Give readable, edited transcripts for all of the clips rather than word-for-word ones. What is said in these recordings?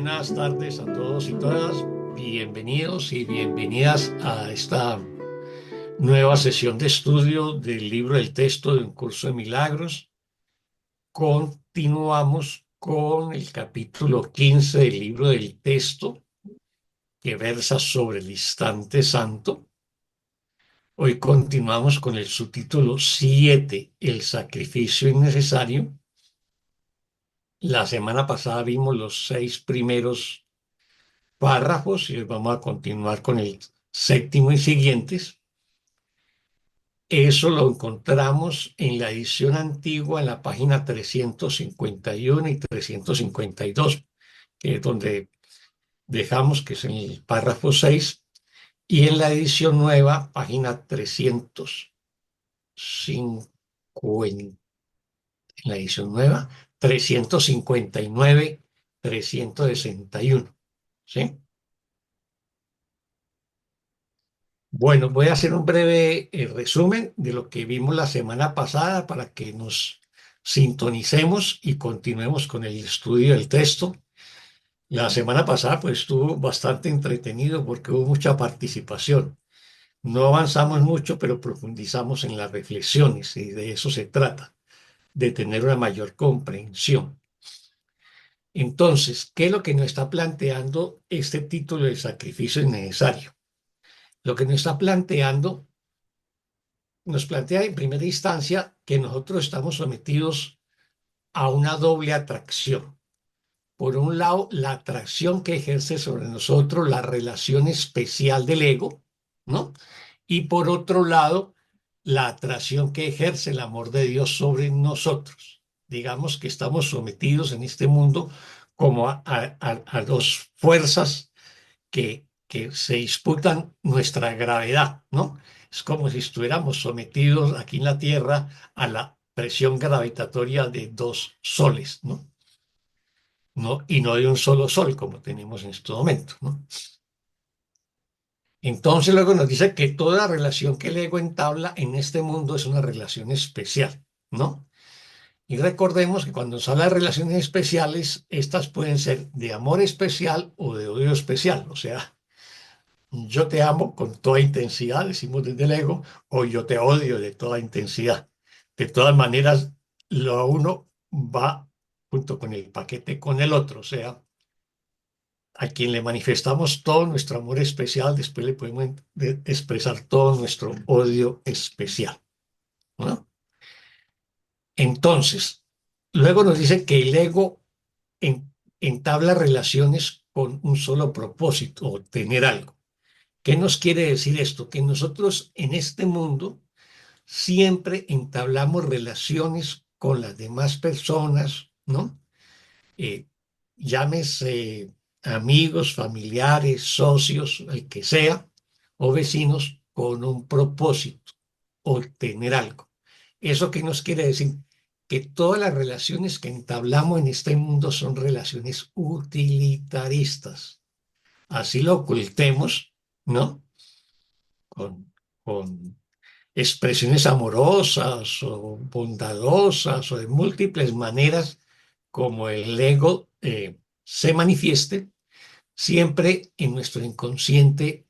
Buenas tardes a todos y todas. Bienvenidos y bienvenidas a esta nueva sesión de estudio del libro del texto de un curso de milagros. Continuamos con el capítulo 15 del libro del texto que versa sobre el instante santo. Hoy continuamos con el subtítulo 7, el sacrificio innecesario. La semana pasada vimos los 6 primeros párrafos y hoy vamos a continuar con el séptimo y siguientes. Eso lo encontramos en la edición antigua en la página 351 y 352, que es donde dejamos, que es en el párrafo 6, y en la edición nueva, página 350, en la edición nueva, 359, 361, ¿sí? Bueno, voy a hacer un breve resumen de lo que vimos la semana pasada para que nos sintonicemos y continuemos con el estudio del texto. La semana pasada pues estuvo bastante entretenido porque hubo mucha participación. No avanzamos mucho, pero profundizamos en las reflexiones y de eso se trata, de tener una mayor comprensión. Entonces, ¿qué es lo que nos está planteando este título de sacrificio innecesario? Lo que nos está planteando nos plantea en primera instancia que nosotros estamos sometidos a una doble atracción. Por un lado, la atracción que ejerce sobre nosotros la relación especial del ego, ¿no? Y por otro lado, la atracción que ejerce el amor de Dios sobre nosotros. Digamos que estamos sometidos en este mundo como a dos fuerzas que se disputan nuestra gravedad, ¿no? Es como si estuviéramos sometidos aquí en la Tierra a la presión gravitatoria de dos soles, ¿no? ¿No? Y no de un solo sol como tenemos en este momento, ¿no? Entonces luego nos dice que toda relación que el ego entabla en este mundo es una relación especial, ¿no? Y recordemos que cuando se habla de relaciones especiales, estas pueden ser de amor especial o de odio especial, o sea, yo te amo con toda intensidad, decimos desde el ego, o yo te odio de toda intensidad. De todas maneras, lo uno va junto con el paquete con el otro, o sea, a quien le manifestamos todo nuestro amor especial, después le podemos expresar todo nuestro odio especial, ¿no? Entonces, luego nos dice que el ego entabla relaciones con un solo propósito, obtener algo. ¿Qué nos quiere decir esto? Que nosotros en este mundo siempre entablamos relaciones con las demás personas, ¿no? Eh, llámese amigos, familiares, socios, el que sea, o vecinos, con un propósito, obtener algo. ¿Eso qué nos quiere decir? Que todas las relaciones que entablamos en este mundo son relaciones utilitaristas. Así lo ocultemos, ¿no? Con, con expresiones amorosas o bondadosas o de múltiples maneras como el ego se manifieste, siempre en nuestro inconsciente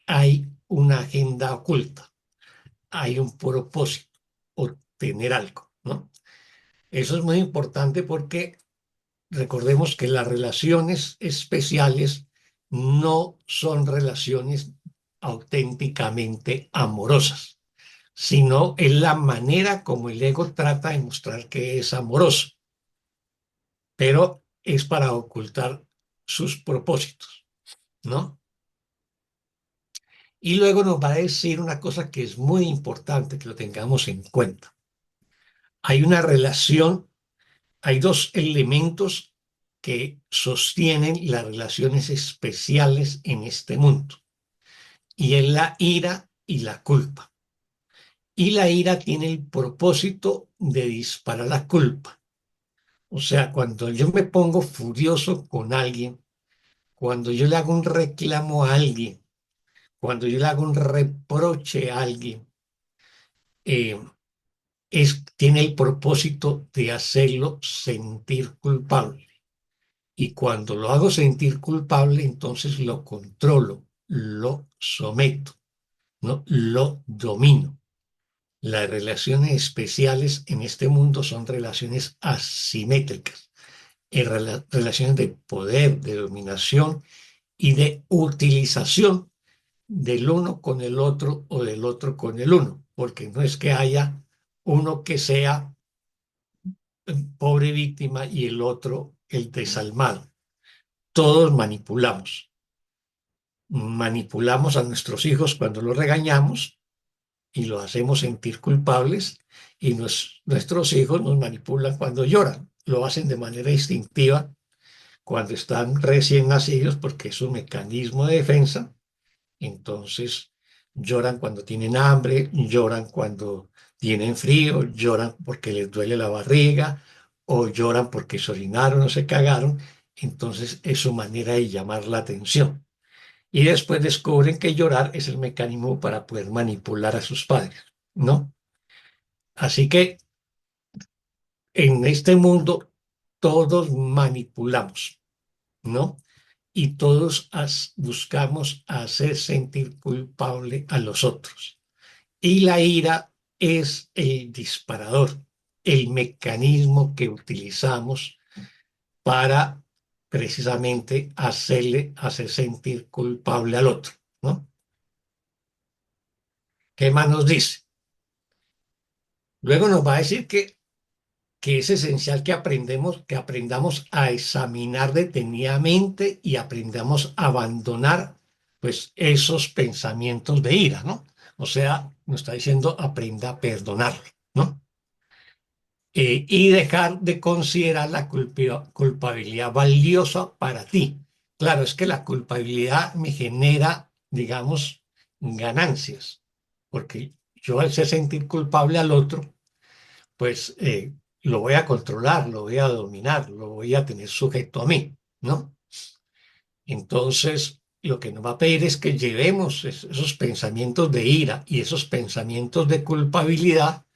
hay una agenda oculta, hay un propósito, obtener algo, ¿no? Eso es muy importante porque recordemos que las relaciones especiales no son relaciones auténticamente amorosas, sino es la manera como el ego trata de mostrar que es amoroso, pero es para ocultar sus propósitos, ¿no? Y luego nos va a decir una cosa que es muy importante que lo tengamos en cuenta. Hay una relación, hay dos elementos que sostienen las relaciones especiales en este mundo, y es la ira y la culpa. Y la ira tiene el propósito de disparar la culpa. O sea, cuando yo me pongo furioso con alguien, cuando yo le hago un reclamo a alguien, cuando yo le hago un reproche a alguien, eh, tiene el propósito de hacerlo sentir culpable. Y cuando lo hago sentir culpable, entonces lo controlo, lo someto, ¿no? Lo domino. Las relaciones especiales en este mundo son relaciones asimétricas, relaciones de poder, de dominación y de utilización del uno con el otro o del otro con el uno, porque no es que haya uno que sea pobre víctima y el otro el desalmado. Todos manipulamos. Manipulamos a nuestros hijos cuando los regañamos y los hacemos sentir culpables y nuestros hijos nos manipulan cuando lloran. Lo hacen de manera instintiva cuando están recién nacidos porque es un mecanismo de defensa. Entonces lloran cuando tienen hambre, lloran cuando tienen frío, lloran porque les duele la barriga o lloran porque se orinaron o se cagaron. Entonces es su manera de llamar la atención. Y después descubren que llorar es el mecanismo para poder manipular a sus padres, ¿no? Así que en este mundo todos manipulamos, ¿no? Y todos buscamos hacer sentir culpable a los otros. Y la ira es el disparador, el mecanismo que utilizamos para precisamente hacer sentir culpable al otro, ¿no? ¿Qué más nos dice? Luego nos va a decir que es esencial que aprendamos a examinar detenidamente y aprendamos a abandonar pues esos pensamientos de ira, ¿no? O sea, nos está diciendo aprenda a perdonar, ¿no? Y dejar de considerar la culpabilidad valiosa para ti. Claro, es que la culpabilidad me genera, digamos, ganancias, porque yo al ser sentir culpable al otro, pues lo voy a controlar, lo voy a dominar, lo voy a tener sujeto a mí, ¿no? Entonces, lo que nos va a pedir es que llevemos esos pensamientos de ira y esos pensamientos de culpabilidad,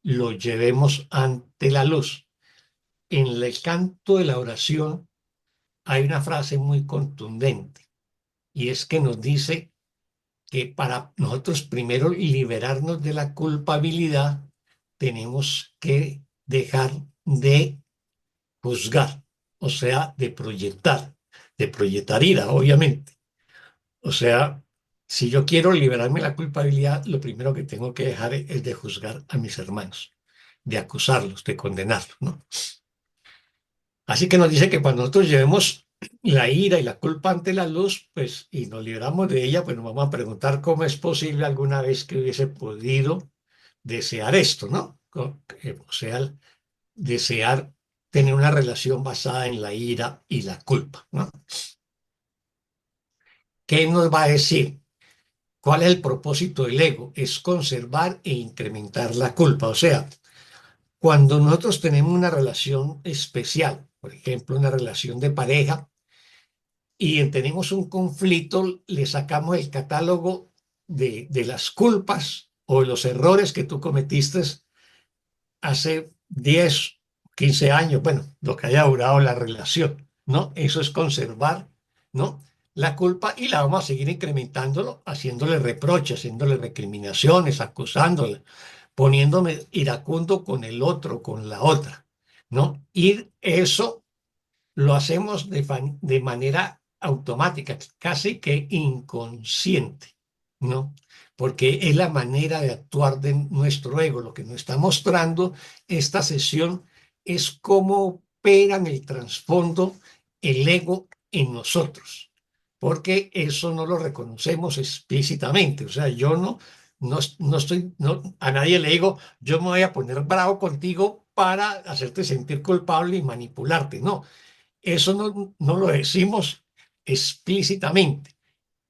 los llevemos ante la luz. En el canto de la oración hay una frase muy contundente y es que nos dice que para nosotros primero liberarnos de la culpabilidad, tenemos que dejar de juzgar, o sea, de proyectar ira, obviamente. O sea, si yo quiero liberarme de la culpabilidad, lo primero que tengo que dejar es de juzgar a mis hermanos, de acusarlos, de condenarlos, ¿no? Así que nos dice que cuando nosotros llevemos la ira y la culpa ante la luz, pues, y nos liberamos de ella, pues nos vamos a preguntar cómo es posible alguna vez que hubiese podido desear esto, ¿no? O sea, desear tener una relación basada en la ira y la culpa, ¿no? ¿Qué nos va a decir? ¿Cuál es el propósito del ego? Es conservar e incrementar la culpa. O sea, cuando nosotros tenemos una relación especial, por ejemplo, una relación de pareja, y tenemos un conflicto, le sacamos el catálogo de las culpas o los errores que tú cometiste hace 10, 15 años, bueno, lo que haya durado la relación, ¿no? Eso es conservar, ¿no? La culpa y la vamos a seguir incrementándolo, haciéndole reproches, haciéndole recriminaciones, acusándole, poniéndome iracundo con el otro, con la otra, ¿no? Y eso lo hacemos de manera automática, casi que inconsciente, ¿no? Porque es la manera de actuar de nuestro ego. Lo que nos está mostrando esta sesión es cómo opera en el trasfondo el ego en nosotros, porque eso no lo reconocemos explícitamente. O sea, yo no estoy, a nadie le digo, yo me voy a poner bravo contigo para hacerte sentir culpable y manipularte. No, eso no lo decimos explícitamente.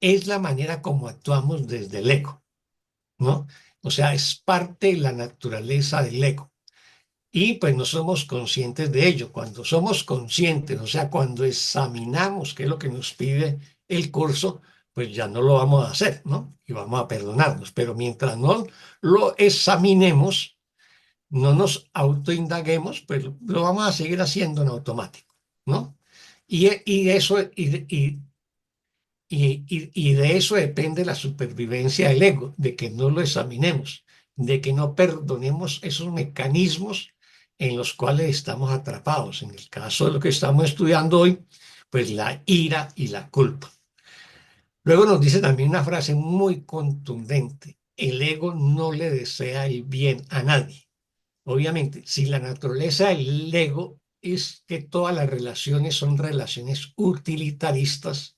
Es la manera como actuamos desde el ego, ¿no? O sea, es parte de la naturaleza del ego. Y pues no somos conscientes de ello. Cuando somos conscientes, o sea, cuando examinamos qué es lo que nos pide el curso, pues ya no lo vamos a hacer, ¿no? Y vamos a perdonarnos. Pero mientras no lo examinemos, no nos autoindaguemos, pues lo vamos a seguir haciendo en automático, ¿no? Y eso, y de eso depende la supervivencia del ego, de que no lo examinemos, de que no perdonemos esos mecanismos en los cuales estamos atrapados. En el caso de lo que estamos estudiando hoy, pues la ira y la culpa. Luego nos dice también una frase muy contundente: el ego no le desea el bien a nadie. Obviamente, si la naturaleza del ego es que todas las relaciones son relaciones utilitaristas,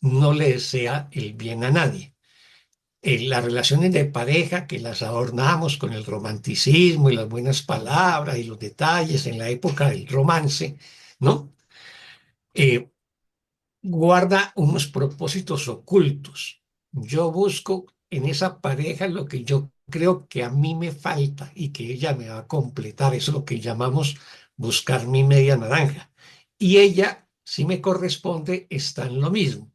no le desea el bien a nadie. Las relaciones de pareja que las adornamos con el romanticismo y las buenas palabras y los detalles en la época del romance, ¿no? Eh, Guarda unos propósitos ocultos. Yo busco en esa pareja lo que yo creo que a mí me falta y que ella me va a completar. Eso es lo que llamamos buscar mi media naranja. Y ella, si me corresponde, está en lo mismo.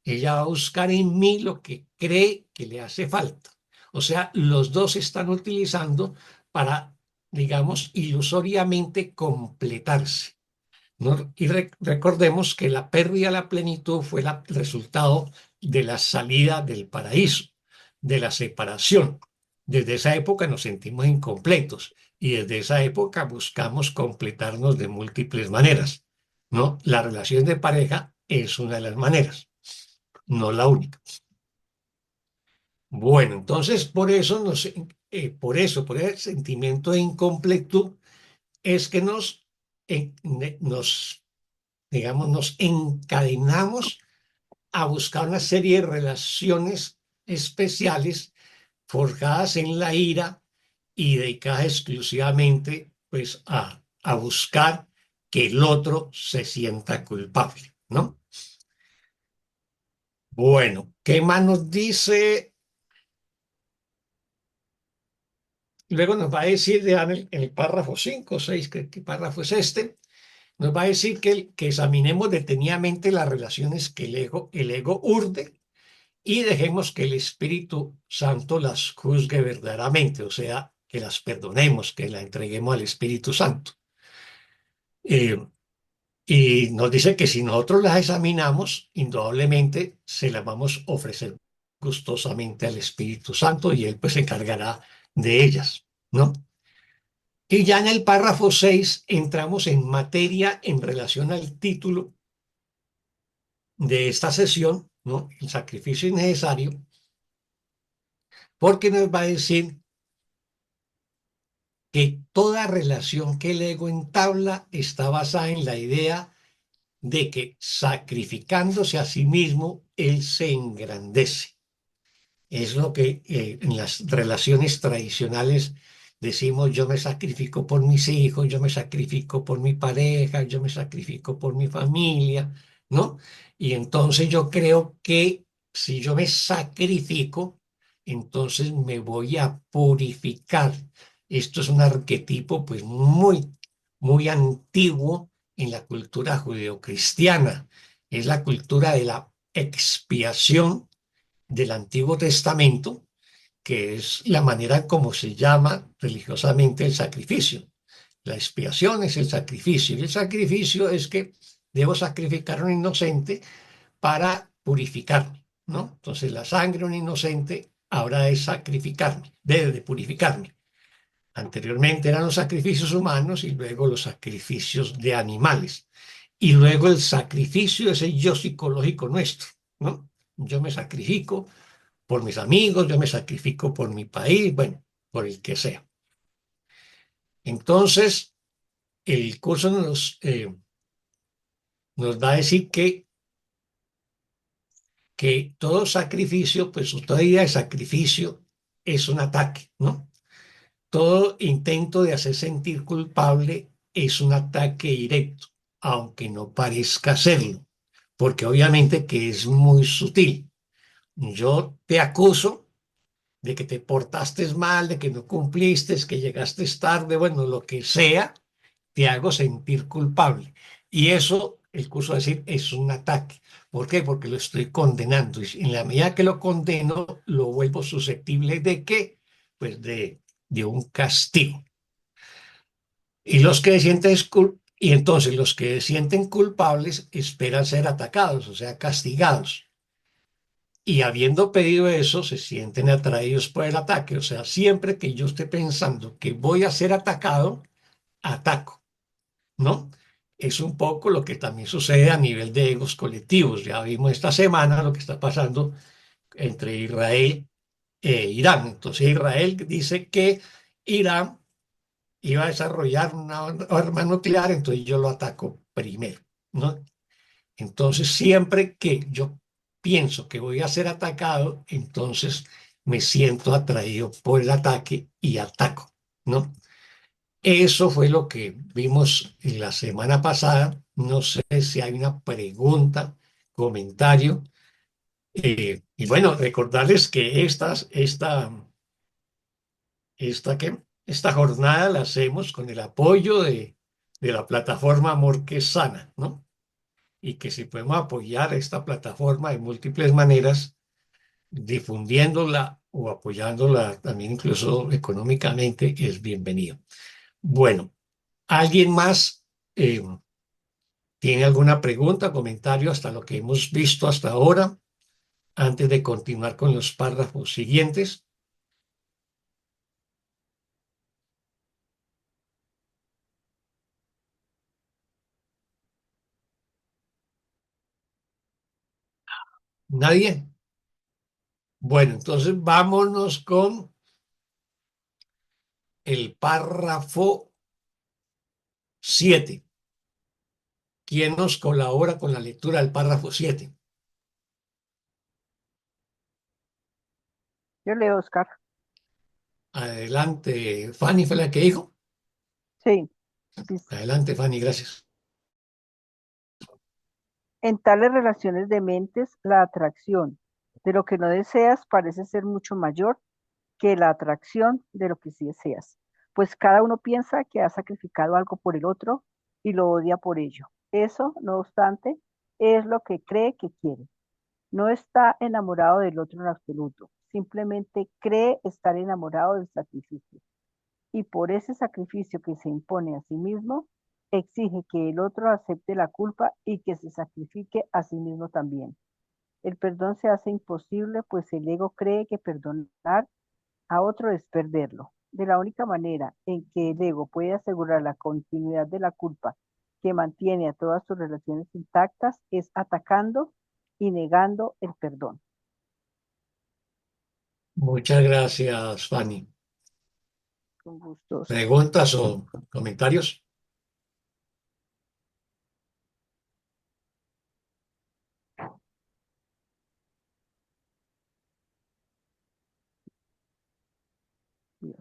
Ella va a buscar en mí lo que cree que le hace falta. O sea, los dos están utilizando para, digamos, ilusoriamente completarse, ¿no? Y recordemos que la pérdida de la plenitud fue el resultado de la salida del paraíso, de la separación. Desde esa época nos sentimos incompletos y desde esa época buscamos completarnos de múltiples maneras, ¿no? La relación de pareja es una de las maneras, no la única. Bueno, entonces por el sentimiento de incompletud es que nos digamos, nos encadenamos a buscar una serie de relaciones especiales forjadas en la ira y dedicadas exclusivamente pues a buscar que el otro se sienta culpable, ¿no? Bueno, ¿qué más nos dice? Luego nos va a decir ya en el párrafo 5 o 6, ¿qué párrafo es este? Nos va a decir que examinemos detenidamente las relaciones que el ego urde y dejemos que el Espíritu Santo las juzgue verdaderamente, o sea, que las perdonemos, que la entreguemos al Espíritu Santo. Eh, y nos dice que si nosotros las examinamos, indudablemente se las vamos a ofrecer gustosamente al Espíritu Santo y Él pues se encargará de ellas, ¿no? Y ya en el párrafo 6 entramos en materia en relación al título de esta sesión, ¿no? El sacrificio innecesario, porque nos va a decir que toda relación que el ego entabla está basada en la idea de que sacrificándose a sí mismo, él se engrandece. Es lo que en las relaciones tradicionales decimos: yo me sacrifico por mis hijos, yo me sacrifico por mi pareja, yo me sacrifico por mi familia, ¿no? Y entonces yo creo que si yo me sacrifico, entonces me voy a purificar. Esto es un arquetipo pues muy antiguo en la cultura judeocristiana. Es la cultura de la expiación del Antiguo Testamento, que es la manera como se llama religiosamente el sacrificio. La expiación es el sacrificio, y el sacrificio es que debo sacrificar a un inocente para purificarme, ¿no? Entonces la sangre de un inocente ahora de sacrificarme, debe de purificarme. Anteriormente eran los sacrificios humanos y luego los sacrificios de animales. Y luego el sacrificio es el yo psicológico nuestro, ¿no? Yo me sacrifico por mis amigos, yo me sacrifico por mi país, bueno, por el que sea. Entonces, el curso nos va a decir que todo sacrificio, pues toda idea de sacrificio es un ataque, ¿no? Todo intento de hacer sentir culpable es un ataque directo, aunque no parezca serlo, porque obviamente que es muy sutil. Yo te acuso de que te portaste mal, de que no cumpliste, que llegaste tarde, bueno, lo que sea, te hago sentir culpable. Y eso, el curso va a decir, es un ataque. ¿Por qué? Porque lo estoy condenando. Y en la medida que lo condeno, lo vuelvo susceptible de qué? Pues de un castigo. Y los que sienten Y entonces los que se sienten culpables esperan ser atacados, o sea, castigados. Y habiendo pedido eso, se sienten atraídos por el ataque. O sea, siempre que yo esté pensando que voy a ser atacado, ataco, ¿no? Es un poco lo que también sucede a nivel de egos colectivos. Ya vimos esta semana lo que está pasando entre Israel e Irán. Entonces Israel dice que Irán iba a desarrollar una arma nuclear, entonces yo lo ataco primero, ¿no? Entonces siempre que yo pienso que voy a ser atacado, entonces me siento atraído por el ataque y ataco, ¿no? Eso fue lo que vimos la semana pasada. No sé si hay una pregunta, comentario. Y bueno, recordarles que esta jornada la hacemos con el apoyo de la plataforma Amor que Sana, ¿no? Y que si podemos apoyar esta plataforma de múltiples maneras, difundiéndola o apoyándola también incluso económicamente, es bienvenido. Bueno, ¿alguien más tiene alguna pregunta, comentario hasta lo que hemos visto hasta ahora, antes de continuar con los párrafos siguientes? ¿Nadie? Bueno, entonces vámonos con el párrafo 7. ¿Quién nos colabora con la lectura del párrafo 7? Yo leo, Oscar. Adelante, Fanny fue la que dijo. Sí, dice, Adelante, Fanny, gracias. en tales relaciones de mentes, la atracción de lo que no deseas parece ser mucho mayor que la atracción de lo que sí deseas, pues cada uno piensa que ha sacrificado algo por el otro y lo odia por ello. Eso, no obstante, es lo que cree que quiere. No está enamorado del otro en absoluto, simplemente cree estar enamorado del sacrificio. Y por ese sacrificio que se impone a sí mismo, exige que el otro acepte la culpa y que se sacrifique a sí mismo también. El perdón se hace imposible, pues el ego cree que perdonar a otro es perderlo. De la única manera en que el ego puede asegurar la continuidad de la culpa que mantiene a todas sus relaciones intactas es atacando y negando el perdón. Muchas gracias, Fanny. Con gusto, Oscar. ¿Preguntas o comentarios? Dios.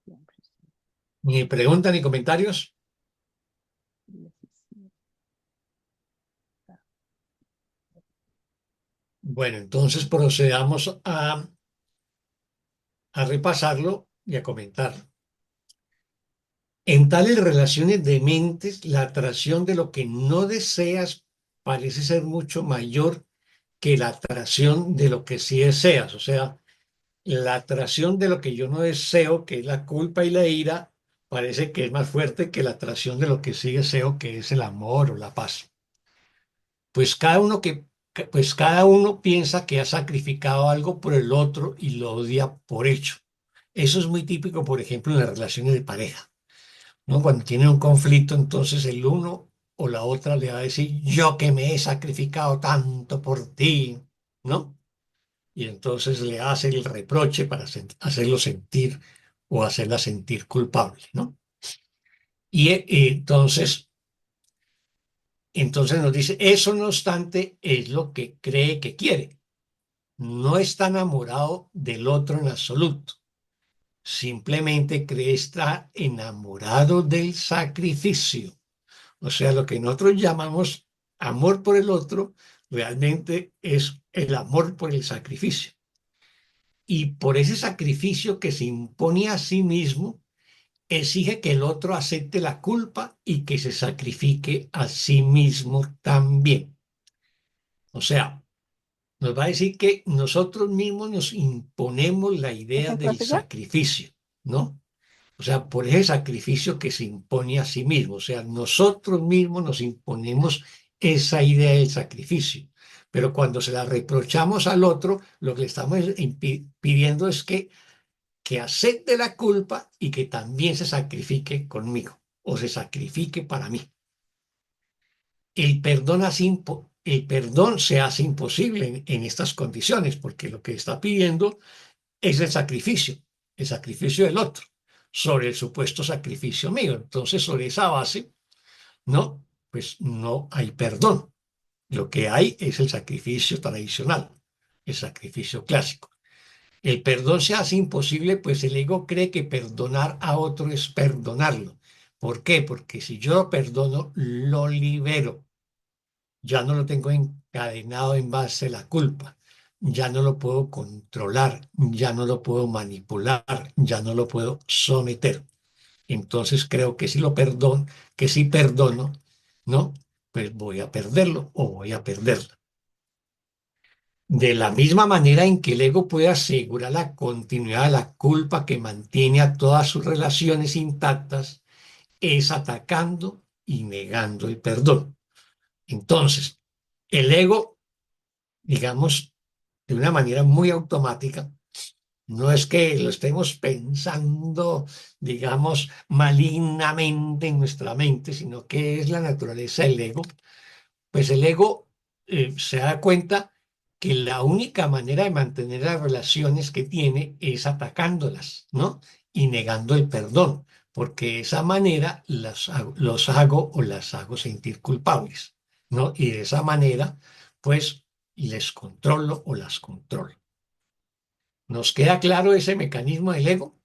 Siempre, Ni preguntas ni comentarios. siempre. Bueno, entonces procedamos a repasarlo y a comentarlo. En tales relaciones de mentes, la atracción de lo que no deseas parece ser mucho mayor que la atracción de lo que sí deseas. O sea, la atracción de lo que yo no deseo, que es la culpa y la ira, parece que es más fuerte que la atracción de lo que sí deseo, que es el amor o la paz. Pues cada uno piensa que ha sacrificado algo por el otro y lo odia por hecho. Eso es muy típico, por ejemplo, en las relaciones de pareja, ¿no? Cuando tienen un conflicto, entonces el uno o la otra le va a decir, yo que me he sacrificado tanto por ti, ¿no? Y entonces le hace el reproche para hacerlo sentir o hacerla sentir culpable, ¿no? Entonces nos dice, eso no obstante es lo que cree que quiere. No está enamorado del otro en absoluto. Simplemente cree estar enamorado del sacrificio. O sea, lo que nosotros llamamos amor por el otro, realmente es el amor por el sacrificio. Y por ese sacrificio que se impone a sí mismo, exige que el otro acepte la culpa y que se sacrifique a sí mismo también. O sea, nos va a decir que nosotros mismos nos imponemos la ¿Es idea en del clase ya? sacrificio, ¿no? O sea, por ese sacrificio que se impone a sí mismo. O sea, nosotros mismos nos imponemos esa idea del sacrificio. Pero cuando se la reprochamos al otro, lo que le estamos pidiendo es que acepte la culpa y que también se sacrifique conmigo o se sacrifique para mí. El perdón se hace imposible en estas condiciones porque lo que está pidiendo es el sacrificio del otro, sobre el supuesto sacrificio mío. Entonces, sobre esa base, no, pues no hay perdón. Lo que hay es el sacrificio tradicional, el sacrificio clásico. El perdón se hace imposible, pues el ego cree que perdonar a otro es perdonarlo. ¿Por qué? Porque si yo lo perdono, lo libero. Ya no lo tengo encadenado en base a la culpa. Ya no lo puedo controlar, ya no lo puedo manipular, ya no lo puedo someter. Entonces creo que si lo perdono, que si perdono, ¿no? Pues voy a perderlo o voy a perderla. De la misma manera en que el ego puede asegurar la continuidad de la culpa que mantiene a todas sus relaciones intactas, es atacando y negando el perdón. Entonces, el ego, digamos, de una manera muy automática, no es que lo estemos pensando, digamos, malignamente en nuestra mente, sino que es la naturaleza del ego, pues el ego se da cuenta que la única manera de mantener las relaciones que tiene es atacándolas, ¿no? Y negando el perdón, porque de esa manera los hago o las hago sentir culpables, ¿no? Y de esa manera, pues, les controlo o las controlo. ¿Nos queda claro ese mecanismo del ego?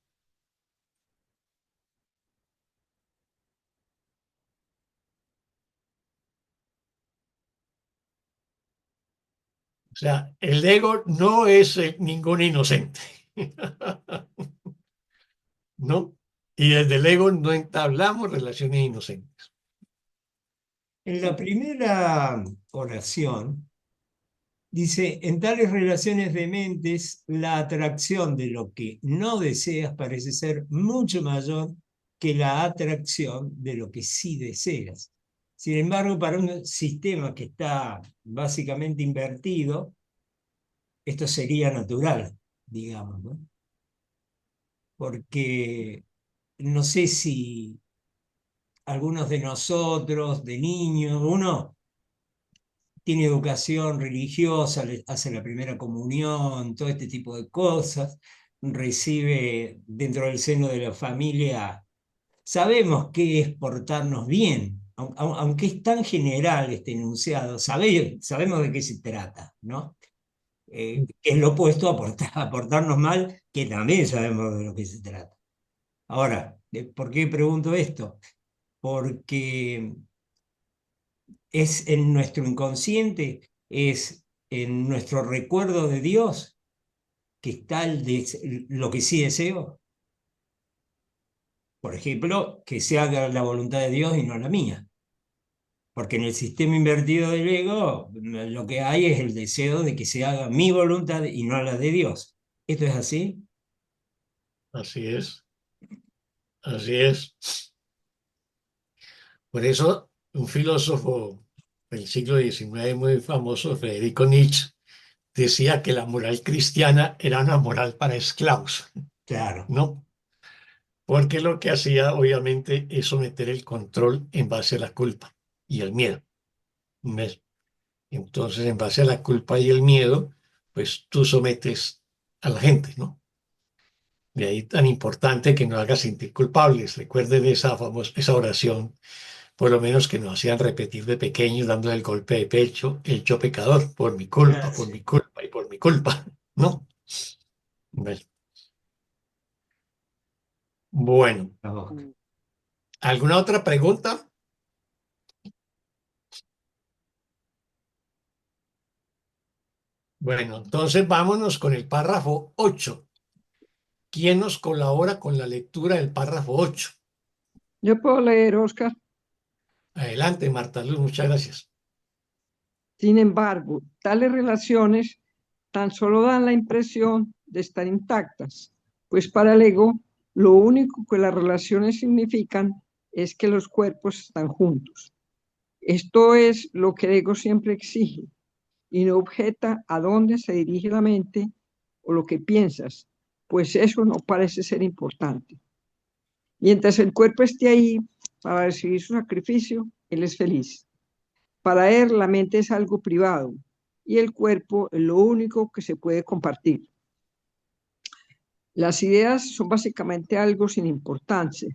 O sea, el ego no es ningún inocente, ¿no? Y desde el ego no entablamos relaciones inocentes. En la primera oración dice, en tales relaciones de mentes, la atracción de lo que no deseas parece ser mucho mayor que la atracción de lo que sí deseas. Sin embargo, para un sistema que está básicamente invertido, esto sería natural, digamos, ¿no? Porque no sé si algunos de nosotros, de niños, uno tiene educación religiosa, hace la primera comunión, todo este tipo de cosas, recibe dentro del seno de la familia, sabemos qué es portarnos bien, aunque es tan general este enunciado, sabemos de qué se trata, ¿no? Que es lo opuesto a portarnos mal, que también sabemos de lo que se trata. Ahora, ¿por qué pregunto esto? Porque es en nuestro inconsciente, es en nuestro recuerdo de Dios que está lo que sí deseo. Por ejemplo, que se haga la voluntad de Dios y no la mía. Porque en el sistema invertido del ego, lo que hay es el deseo de que se haga mi voluntad y no la de Dios. ¿Esto es así? Así es, así es. Por eso, un filósofo del siglo XIX muy famoso, Federico Nietzsche, decía que la moral cristiana era una moral para esclavos, Claro. ¿no? Porque lo que hacía, obviamente, es someter el control en base a la culpa y el miedo. ¿Ves? Entonces, en base a la culpa y el miedo, pues tú sometes a la gente, ¿no? De ahí tan importante que nos haga sentir culpables. Recuerden esa oración, por lo menos que nos hacían repetir de pequeños, dándole el golpe de pecho, el yo pecador, por mi Sí. culpa y por mi culpa, ¿no? Bueno, bueno, La boca. Mm. ¿alguna otra pregunta? Bueno, entonces vámonos con el párrafo 8. ¿Quién nos colabora con la lectura del párrafo 8? Yo puedo leer, Oscar. Adelante, Marta Luz, muchas gracias. Sin embargo, tales relaciones tan solo dan la impresión de estar intactas, pues para el ego lo único que las relaciones significan es que los cuerpos están juntos. Esto es lo que el ego siempre exige y no objeta a dónde se dirige la mente o lo que piensas, pues eso no parece ser importante. Mientras el cuerpo esté ahí para recibir su sacrificio, él es feliz. Para él, la mente es algo privado y el cuerpo es lo único que se puede compartir. Las ideas son básicamente algo sin importancia,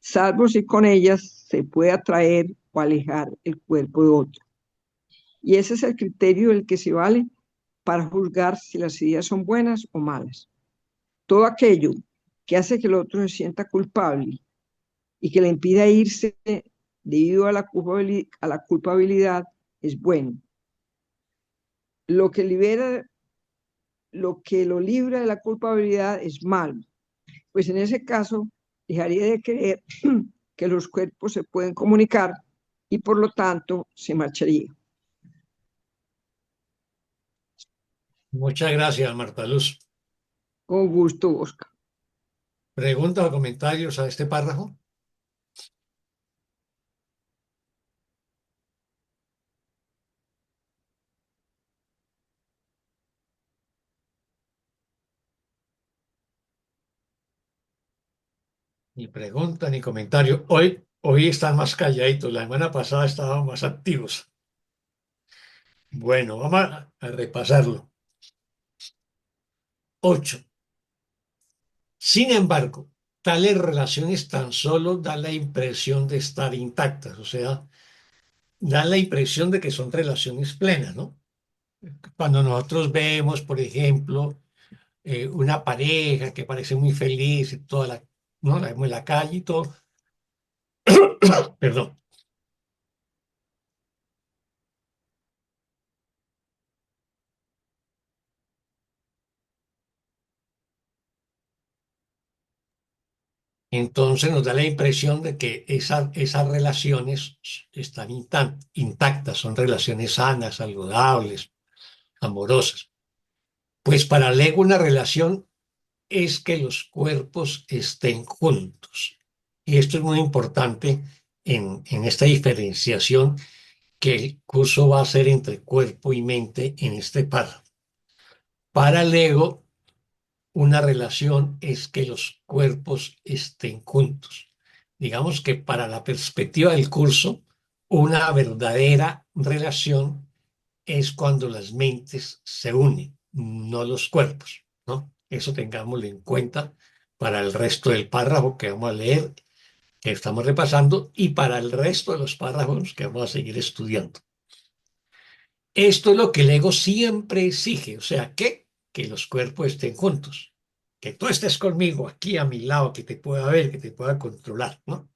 salvo si con ellas se puede atraer o alejar el cuerpo de otro. Y ese es el criterio del que se vale para juzgar si las ideas son buenas o malas. Todo aquello que hace que el otro se sienta culpable y que le impida irse debido a la culpabilidad es bueno. Lo que lo libra de la culpabilidad es malo, pues en ese caso dejaría de creer que los cuerpos se pueden comunicar y por lo tanto se marcharía. Muchas gracias, Marta Luz. Con gusto, Oscar. ¿Preguntas o comentarios a este párrafo? Ni pregunta ni comentario. Hoy están más calladitos. La semana pasada estaban más activos. Bueno, vamos a repasarlo. 8. Sin embargo, tales relaciones tan solo dan la impresión de estar intactas, o sea, dan la impresión de que son relaciones plenas, ¿no? Cuando nosotros vemos, por ejemplo, una pareja que parece muy feliz, y ¿no? La vemos en la calle y todo, perdón. Entonces nos da la impresión de que esas relaciones están intactas, son relaciones sanas, saludables, amorosas. Pues para el ego una relación es que los cuerpos estén juntos. Y esto es muy importante en esta diferenciación que el curso va a hacer entre cuerpo y mente en este párrafo. Para el ego, una relación es que los cuerpos estén juntos. Digamos que para la perspectiva del curso, una verdadera relación es cuando las mentes se unen, no los cuerpos, ¿no? Eso tengámoslo en cuenta para el resto del párrafo que vamos a leer, que estamos repasando, y para el resto de los párrafos que vamos a seguir estudiando. Esto es lo que el ego siempre exige, o sea, que los cuerpos estén juntos, que tú estés conmigo aquí a mi lado, que te pueda ver, que te pueda controlar, ¿no?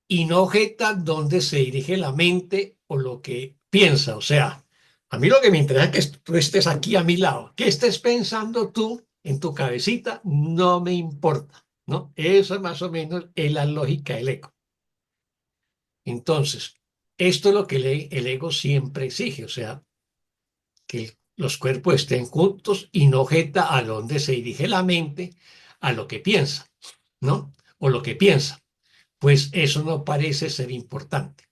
Y no objeta dónde se dirige la mente o lo que piensa, o sea, a mí lo que me interesa es que tú estés aquí a mi lado, que estés pensando tú en tu cabecita, no me importa, ¿no? Eso más o menos es la lógica del ego. Entonces, esto es lo que el ego siempre exige, o sea, que los cuerpos estén juntos y no objeta a dónde se dirige la mente, a lo que piensa, ¿no? O lo que piensa. Pues eso no parece ser importante.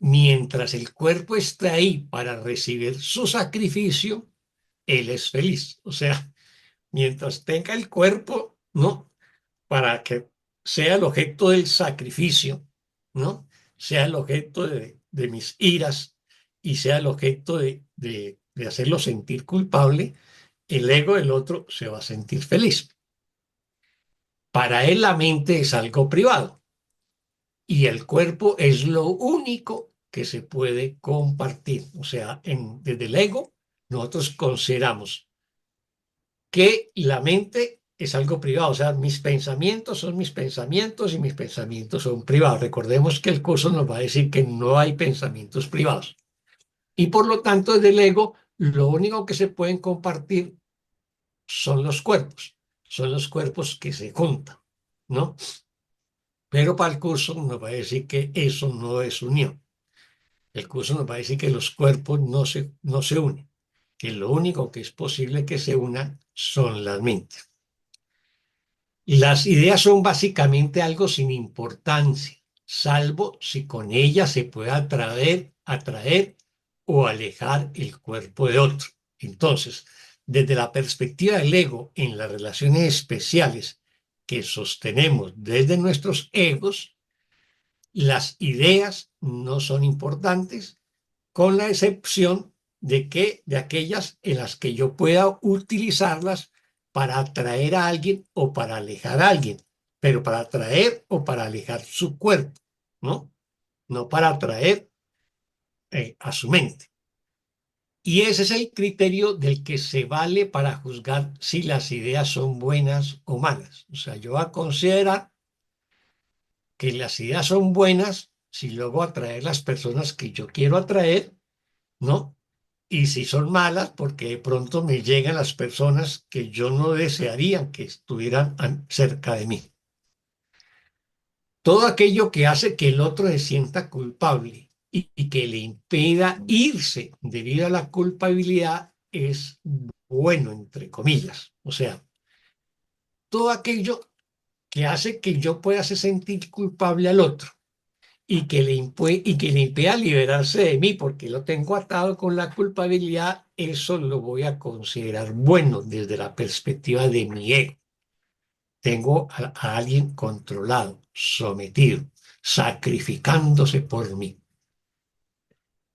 Mientras el cuerpo está ahí para recibir su sacrificio, él es feliz. O sea, mientras tenga el cuerpo, ¿no? Para que sea el objeto del sacrificio, ¿no? Sea el objeto de mis iras y sea el objeto de hacerlo sentir culpable, el ego del otro se va a sentir feliz. Para él la mente es algo privado y el cuerpo es lo único que se puede compartir. O sea, desde el ego nosotros consideramos que la mente es algo privado, o sea, mis pensamientos son mis pensamientos y mis pensamientos son privados. Recordemos que el curso nos va a decir que no hay pensamientos privados. Y por lo tanto, desde el ego, lo único que se pueden compartir son los cuerpos que se juntan, ¿no? Pero para el curso nos va a decir que eso no es unión. El curso nos va a decir que los cuerpos no se unen, que lo único que es posible que se unan son las mentes. Las ideas son básicamente algo sin importancia, salvo si con ellas se puede atraer o alejar el cuerpo de otro. Entonces, desde la perspectiva del ego en las relaciones especiales que sostenemos desde nuestros egos, las ideas no son importantes, con la excepción de aquellas en las que yo pueda utilizarlas para atraer a alguien o para alejar a alguien, pero para atraer o para alejar su cuerpo, ¿no? No para atraer a su mente. Y ese es el criterio del que se vale para juzgar si las ideas son buenas o malas. O sea, yo voy a considerar que las ideas son buenas si luego atraer las personas que yo quiero atraer, ¿no? Y si son malas, porque de pronto me llegan las personas que yo no desearía que estuvieran cerca de mí. Todo aquello que hace que el otro se sienta culpable y que le impida irse debido a la culpabilidad es bueno, entre comillas. O sea, todo aquello que hace que yo pueda hacer sentir culpable al otro y que le impida liberarse de mí porque lo tengo atado con la culpabilidad, eso lo voy a considerar bueno desde la perspectiva de mi ego. Tengo a alguien controlado, sometido, sacrificándose por mí.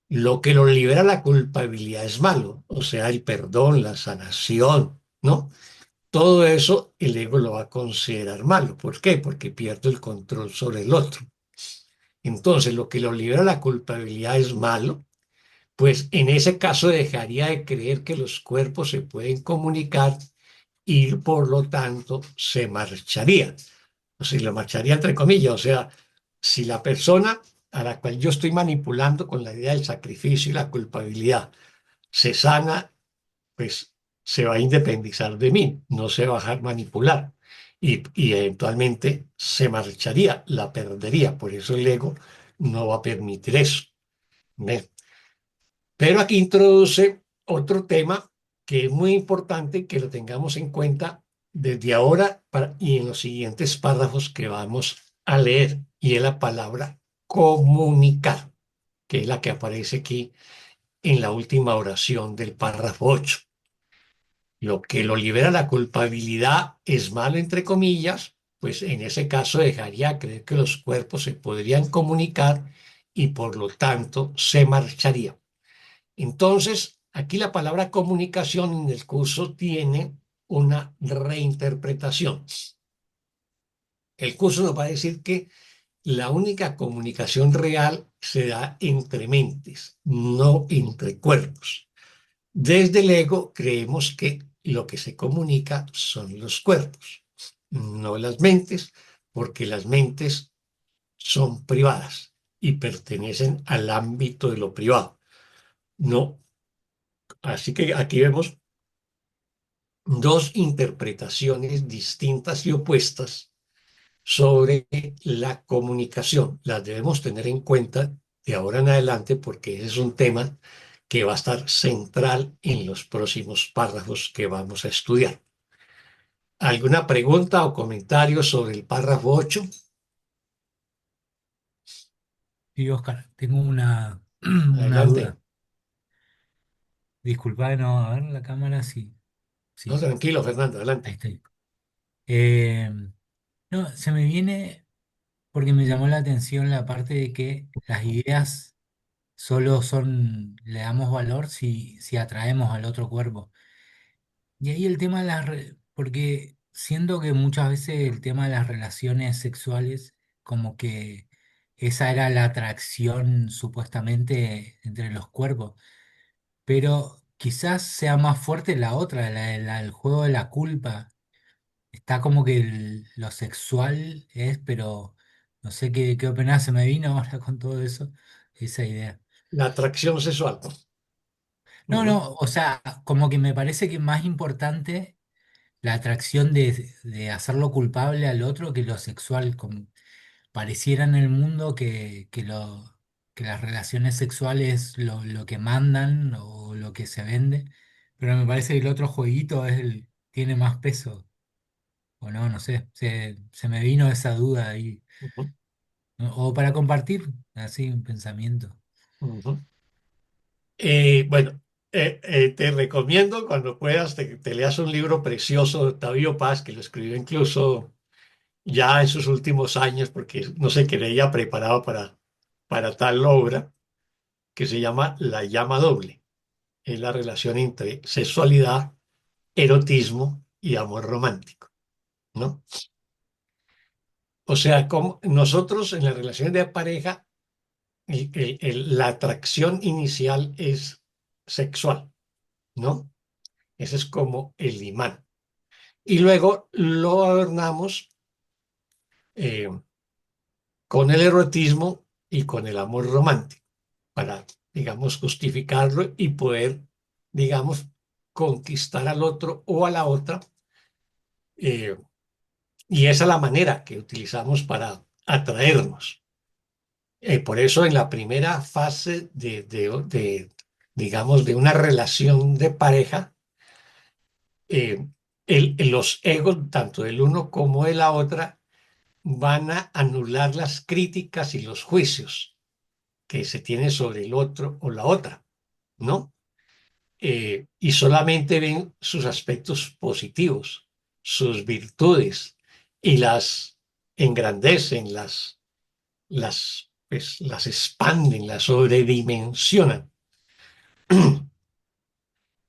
Lo que lo libera la culpabilidad es malo, o sea, el perdón, la sanación, ¿no? Todo eso el ego lo va a considerar malo. ¿Por qué? Porque pierdo el control sobre el otro. Entonces, lo que lo libera la culpabilidad es malo, pues en ese caso dejaría de creer que los cuerpos se pueden comunicar y por lo tanto se marcharía. O sea, lo marcharía entre comillas. O sea, si la persona a la cual yo estoy manipulando con la idea del sacrificio y la culpabilidad se sana, pues se va a independizar de mí, no se va a dejar manipular y eventualmente se marcharía, la perdería. Por eso el ego no va a permitir eso. ¿Ve? Pero aquí introduce otro tema que es muy importante que lo tengamos en cuenta desde ahora y en los siguientes párrafos que vamos a leer, y es la palabra comunicar, que es la que aparece aquí en la última oración del párrafo 8. Lo que lo libera la culpabilidad es malo, entre comillas, pues en ese caso dejaría creer que los cuerpos se podrían comunicar y por lo tanto se marcharía. Entonces, aquí la palabra comunicación en el curso tiene una reinterpretación. El curso nos va a decir que la única comunicación real se da entre mentes, no entre cuerpos. Desde el ego creemos que lo que se comunica son los cuerpos, no las mentes, porque las mentes son privadas y pertenecen al ámbito de lo privado. No, así que aquí vemos dos interpretaciones distintas y opuestas sobre la comunicación. Las debemos tener en cuenta de ahora en adelante porque ese es un tema que va a estar central en los próximos párrafos que vamos a estudiar. ¿Alguna pregunta o comentario sobre el párrafo 8? Sí, Oscar, tengo una Adelante. duda. Disculpa, no, a ver la cámara, sí, No, sí, tranquilo, Fernando, ahí adelante. estoy. Eh, no, se me viene porque me llamó la atención la parte de que las ideas solo son, le damos valor si atraemos al otro cuerpo. Y ahí el tema de porque siento que muchas veces el tema de las relaciones sexuales, como que esa era la atracción supuestamente entre los cuerpos, pero quizás sea más fuerte la otra, el juego de la culpa. Está como que lo sexual es, pero no sé qué opinás, se me vino ahora con todo eso, esa idea. La atracción sexual. No, Ujú. no, o sea, como que me parece que es más importante la atracción de hacerlo culpable al otro que lo sexual, como pareciera en el mundo que lo... que las relaciones sexuales lo que mandan o lo que se vende, pero me parece que el otro jueguito tiene más peso, o no, no sé, se me vino esa duda ahí, Ujú, ¿no? O para compartir así un pensamiento. ujú. Bueno, te recomiendo cuando puedas te leas un libro precioso de Octavio Paz, que lo escribió incluso ya en sus últimos años, porque no se creía preparado para tal obra, que se llama La llama doble. Es la relación entre sexualidad, erotismo y amor romántico, ¿no? O sea, como nosotros en las relaciones de pareja, la atracción inicial es sexual, ¿no? Ese es como el imán. Y luego lo adornamos eh, con el erotismo y con el amor romántico para, digamos, justificarlo y poder, digamos, conquistar al otro o a la otra. eh, y esa es la manera que utilizamos para atraernos. Por eso en la primera fase digamos, de una relación de pareja, eh, los egos, tanto del uno como de la otra, van a anular las críticas y los juicios que se tienen sobre el otro o la otra, ¿no? Y solamente ven sus aspectos positivos, sus virtudes, y las engrandecen, pues, las expanden, las sobredimensionan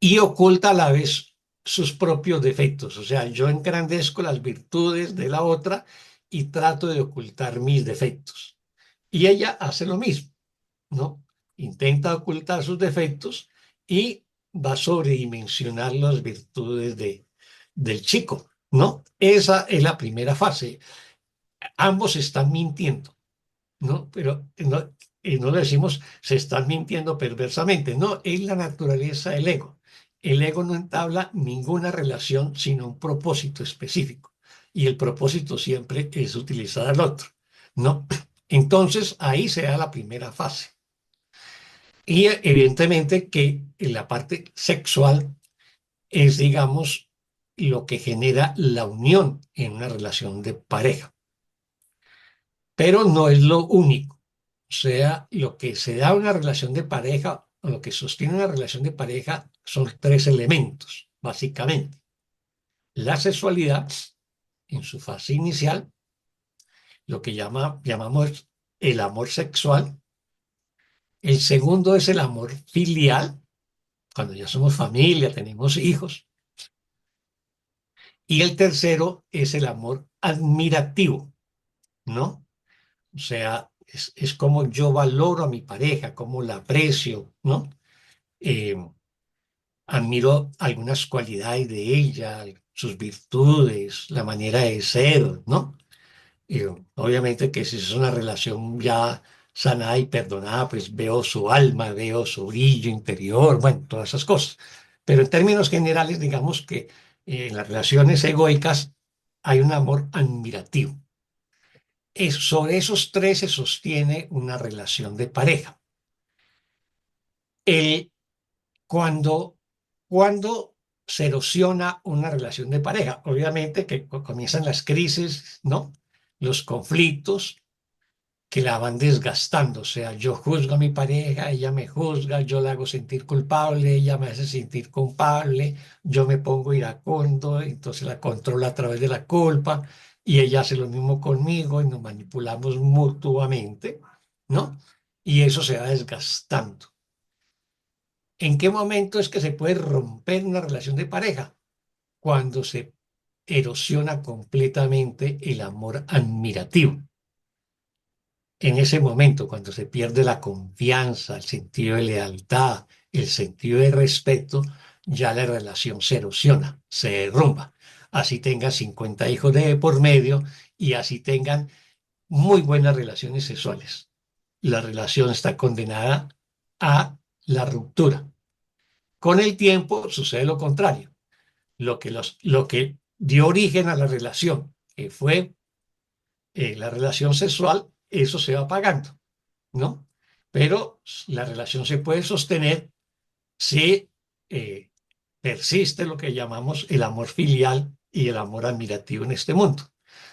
y oculta a la vez sus propios defectos. O sea, yo engrandezco las virtudes de la otra y trato de ocultar mis defectos. Y ella hace lo mismo, ¿no? Intenta ocultar sus defectos y va a sobredimensionar las virtudes del chico, ¿no? Esa es la primera fase. Ambos están mintiendo, ¿no? Pero no le decimos se están mintiendo perversamente, no, es la naturaleza del ego. El ego no entabla ninguna relación sino un propósito específico. Y el propósito siempre es utilizar al otro, ¿no? Entonces ahí se da la primera fase. Y evidentemente que en la parte sexual es, digamos, lo que genera la unión en una relación de pareja. Pero no es lo único. O sea, lo que se da en una relación de pareja, o lo que sostiene una relación de pareja, son tres elementos, básicamente. La sexualidad, en su fase inicial, lo que llamamos el amor sexual. El segundo es el amor filial, cuando ya somos familia, tenemos hijos. Y el tercero es el amor admirativo, ¿no? O sea, es como yo valoro a mi pareja, cómo la aprecio, ¿no? Eh, Admiro algunas cualidades de ella, sus virtudes, la manera de ser, ¿no? Obviamente que si es una relación ya sanada y perdonada, pues veo su alma, veo su brillo interior, bueno, todas esas cosas. Pero en términos generales, digamos que en las relaciones egoicas hay un amor admirativo. Sobre esos tres se sostiene una relación de pareja. El, cuando, cuando se erosiona una relación de pareja, obviamente que comienzan las crisis, ¿no? Los conflictos que la van desgastando. O sea, yo juzgo a mi pareja, ella me juzga, yo la hago sentir culpable, ella me hace sentir culpable, yo me pongo iracundo, entonces la controlo a través de la culpa y ella hace lo mismo conmigo y nos manipulamos mutuamente, ¿no? Y eso se va desgastando. ¿En qué momento es que se puede romper una relación de pareja? Cuando se erosiona completamente el amor admirativo. En ese momento, cuando se pierde la confianza, el sentido de lealtad, el sentido de respeto, ya la relación se erosiona, se derrumba. Así tengan 50 hijos de por medio y así tengan muy buenas relaciones sexuales. La relación está condenada a la ruptura. Con el tiempo sucede lo contrario. Lo que dio origen a la relación, que fue la relación sexual, eso se va apagando, ¿no? pero la relación se puede sostener si persiste lo que llamamos el amor filial y el amor admirativo en este mundo.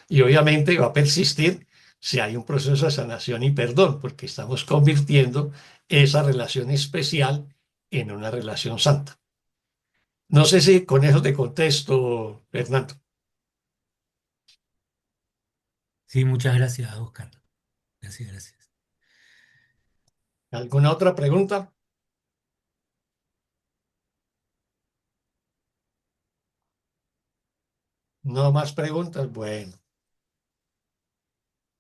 Y obviamente va a persistir si hay un proceso de sanación y perdón, porque estamos convirtiendo esa relación especial en una relación santa. No sé si con eso te contesto, Fernando. Sí, muchas gracias, Oscar. Gracias, gracias. ¿Alguna otra pregunta? No más preguntas. Bueno,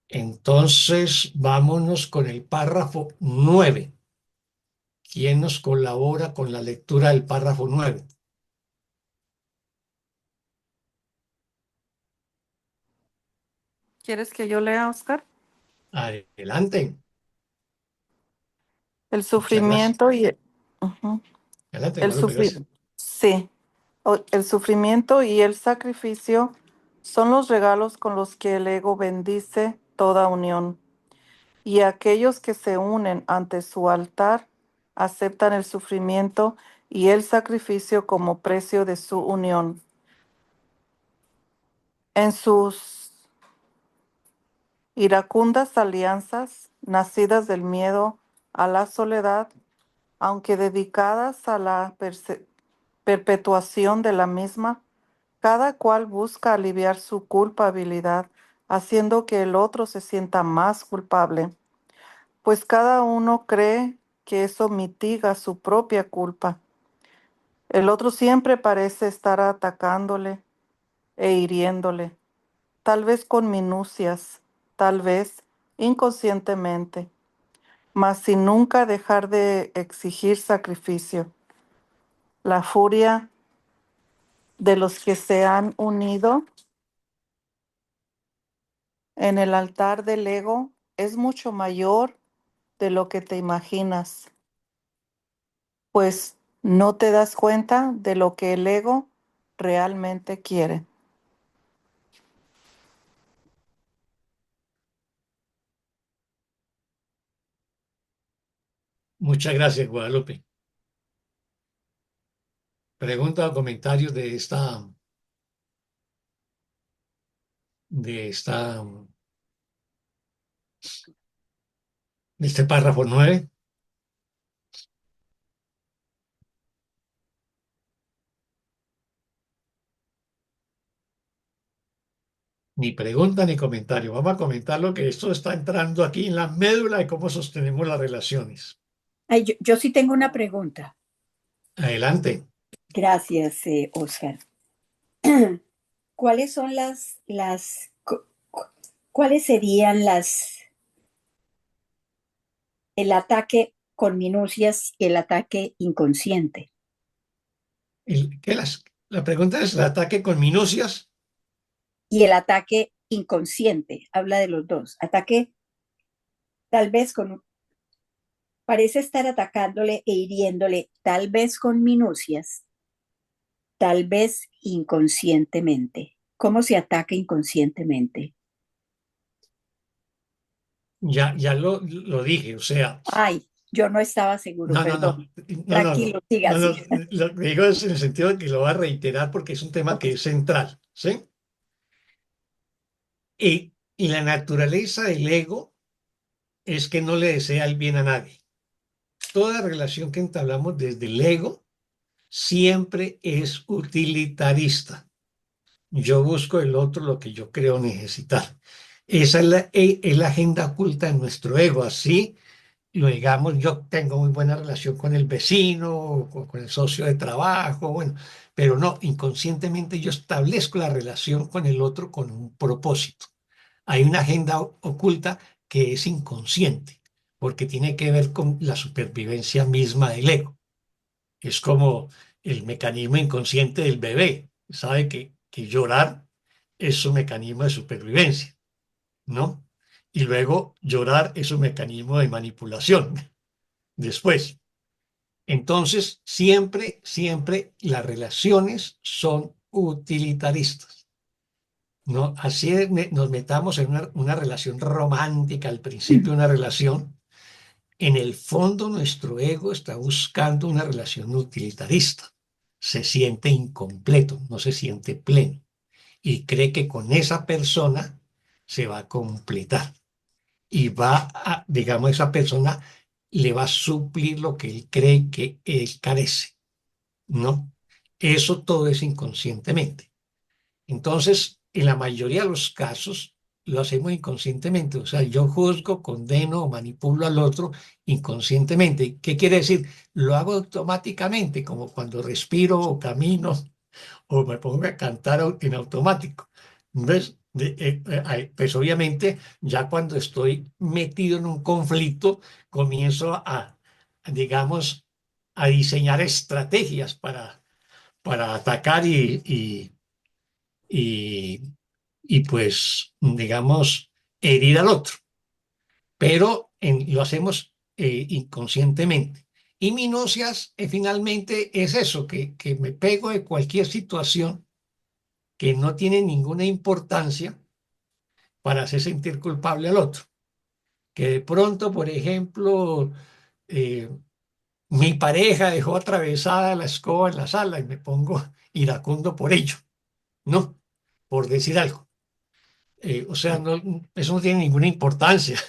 entonces vámonos con el párrafo 9. ¿Quién nos colabora con la lectura del párrafo 9? ¿Quieres que yo lea, Oscar? Adelante. El Muchas gracias. sufrimiento y ujú, Adelante, el Guadalupe, gracias. sí, el sufrimiento y el sacrificio son los regalos con los que el ego bendice toda unión. Y aquellos que se unen ante su altar aceptan el sufrimiento y el sacrificio como precio de su unión. En sus iracundas alianzas, nacidas del miedo a la soledad, aunque dedicadas a la perpetuación de la misma, cada cual busca aliviar su culpabilidad, haciendo que el otro se sienta más culpable, pues cada uno cree que eso mitiga su propia culpa. El otro siempre parece estar atacándole e hiriéndole, tal vez con minucias, tal vez inconscientemente, mas sin nunca dejar de exigir sacrificio. La furia de los que se han unido en el altar del ego es mucho mayor de lo que te imaginas, pues no te das cuenta de lo que el ego realmente quiere. Muchas gracias, Guadalupe. Pregunta o comentarios de esta, de este párrafo 9. Ni pregunta ni comentario. Vamos a comentar lo que esto está entrando aquí en la médula de cómo sostenemos las relaciones. Ay, yo sí tengo una pregunta. Adelante. Gracias, Oscar. ¿Cuáles son cuáles serían el ataque con minucias y el ataque inconsciente? La pregunta es el ataque con minucias. Y el ataque inconsciente, habla de los dos. Ataque tal vez parece estar atacándole e hiriéndole, tal vez con minucias, tal vez inconscientemente. ¿Cómo se ataca inconscientemente? Ya lo dije, o sea, Ay, yo no estaba seguro, no, no, no, perdón. no, no, Tranquilo, no, siga, no, no, siga. lo que digo es en el sentido de que lo va a reiterar porque es un tema Ok. que es central, ¿sí? Y la naturaleza del ego es que no le desea el bien a nadie. Toda relación que entablamos desde el ego siempre es utilitarista. Yo busco el otro lo que yo creo necesitar. Esa es la agenda oculta de nuestro ego. Así lo digamos, yo tengo muy buena relación con el vecino, con el socio de trabajo, bueno, pero no, inconscientemente yo establezco la relación con el otro con un propósito. Hay una agenda oculta que es inconsciente, porque tiene que ver con la supervivencia misma del ego. Es como el mecanismo inconsciente del bebé. Sabe que llorar es su mecanismo de supervivencia, ¿no? Y luego llorar es un mecanismo de manipulación después. Entonces, siempre las relaciones son utilitaristas, ¿no? Así nos metamos en una relación romántica, al principio de una relación, En el fondo, nuestro ego está buscando una relación utilitarista. Se siente incompleto, no se siente pleno y cree que con esa persona se va a completar y va a, digamos, esa persona le va a suplir lo que él cree que él carece, ¿no? Eso todo es inconscientemente. Entonces, en la mayoría de los casos, lo hacemos inconscientemente. O sea, yo juzgo, condeno o manipulo al otro inconscientemente. ¿Qué quiere decir? Lo hago automáticamente, como cuando respiro o camino o me pongo a cantar en automático. ¿Ves? Pues obviamente, ya cuando estoy metido en un conflicto, comienzo digamos, a diseñar estrategias para atacar y, y pues, digamos, herir al otro. Pero lo hacemos inconscientemente. Y minucias, finalmente, es eso, que me pego de cualquier situación que no tiene ninguna importancia para hacer sentir culpable al otro. Que de pronto, por ejemplo, eh, mi pareja dejó atravesada la escoba en la sala y me pongo iracundo por ello, ¿no? Por decir algo. O sea, no, eso no tiene ninguna importancia.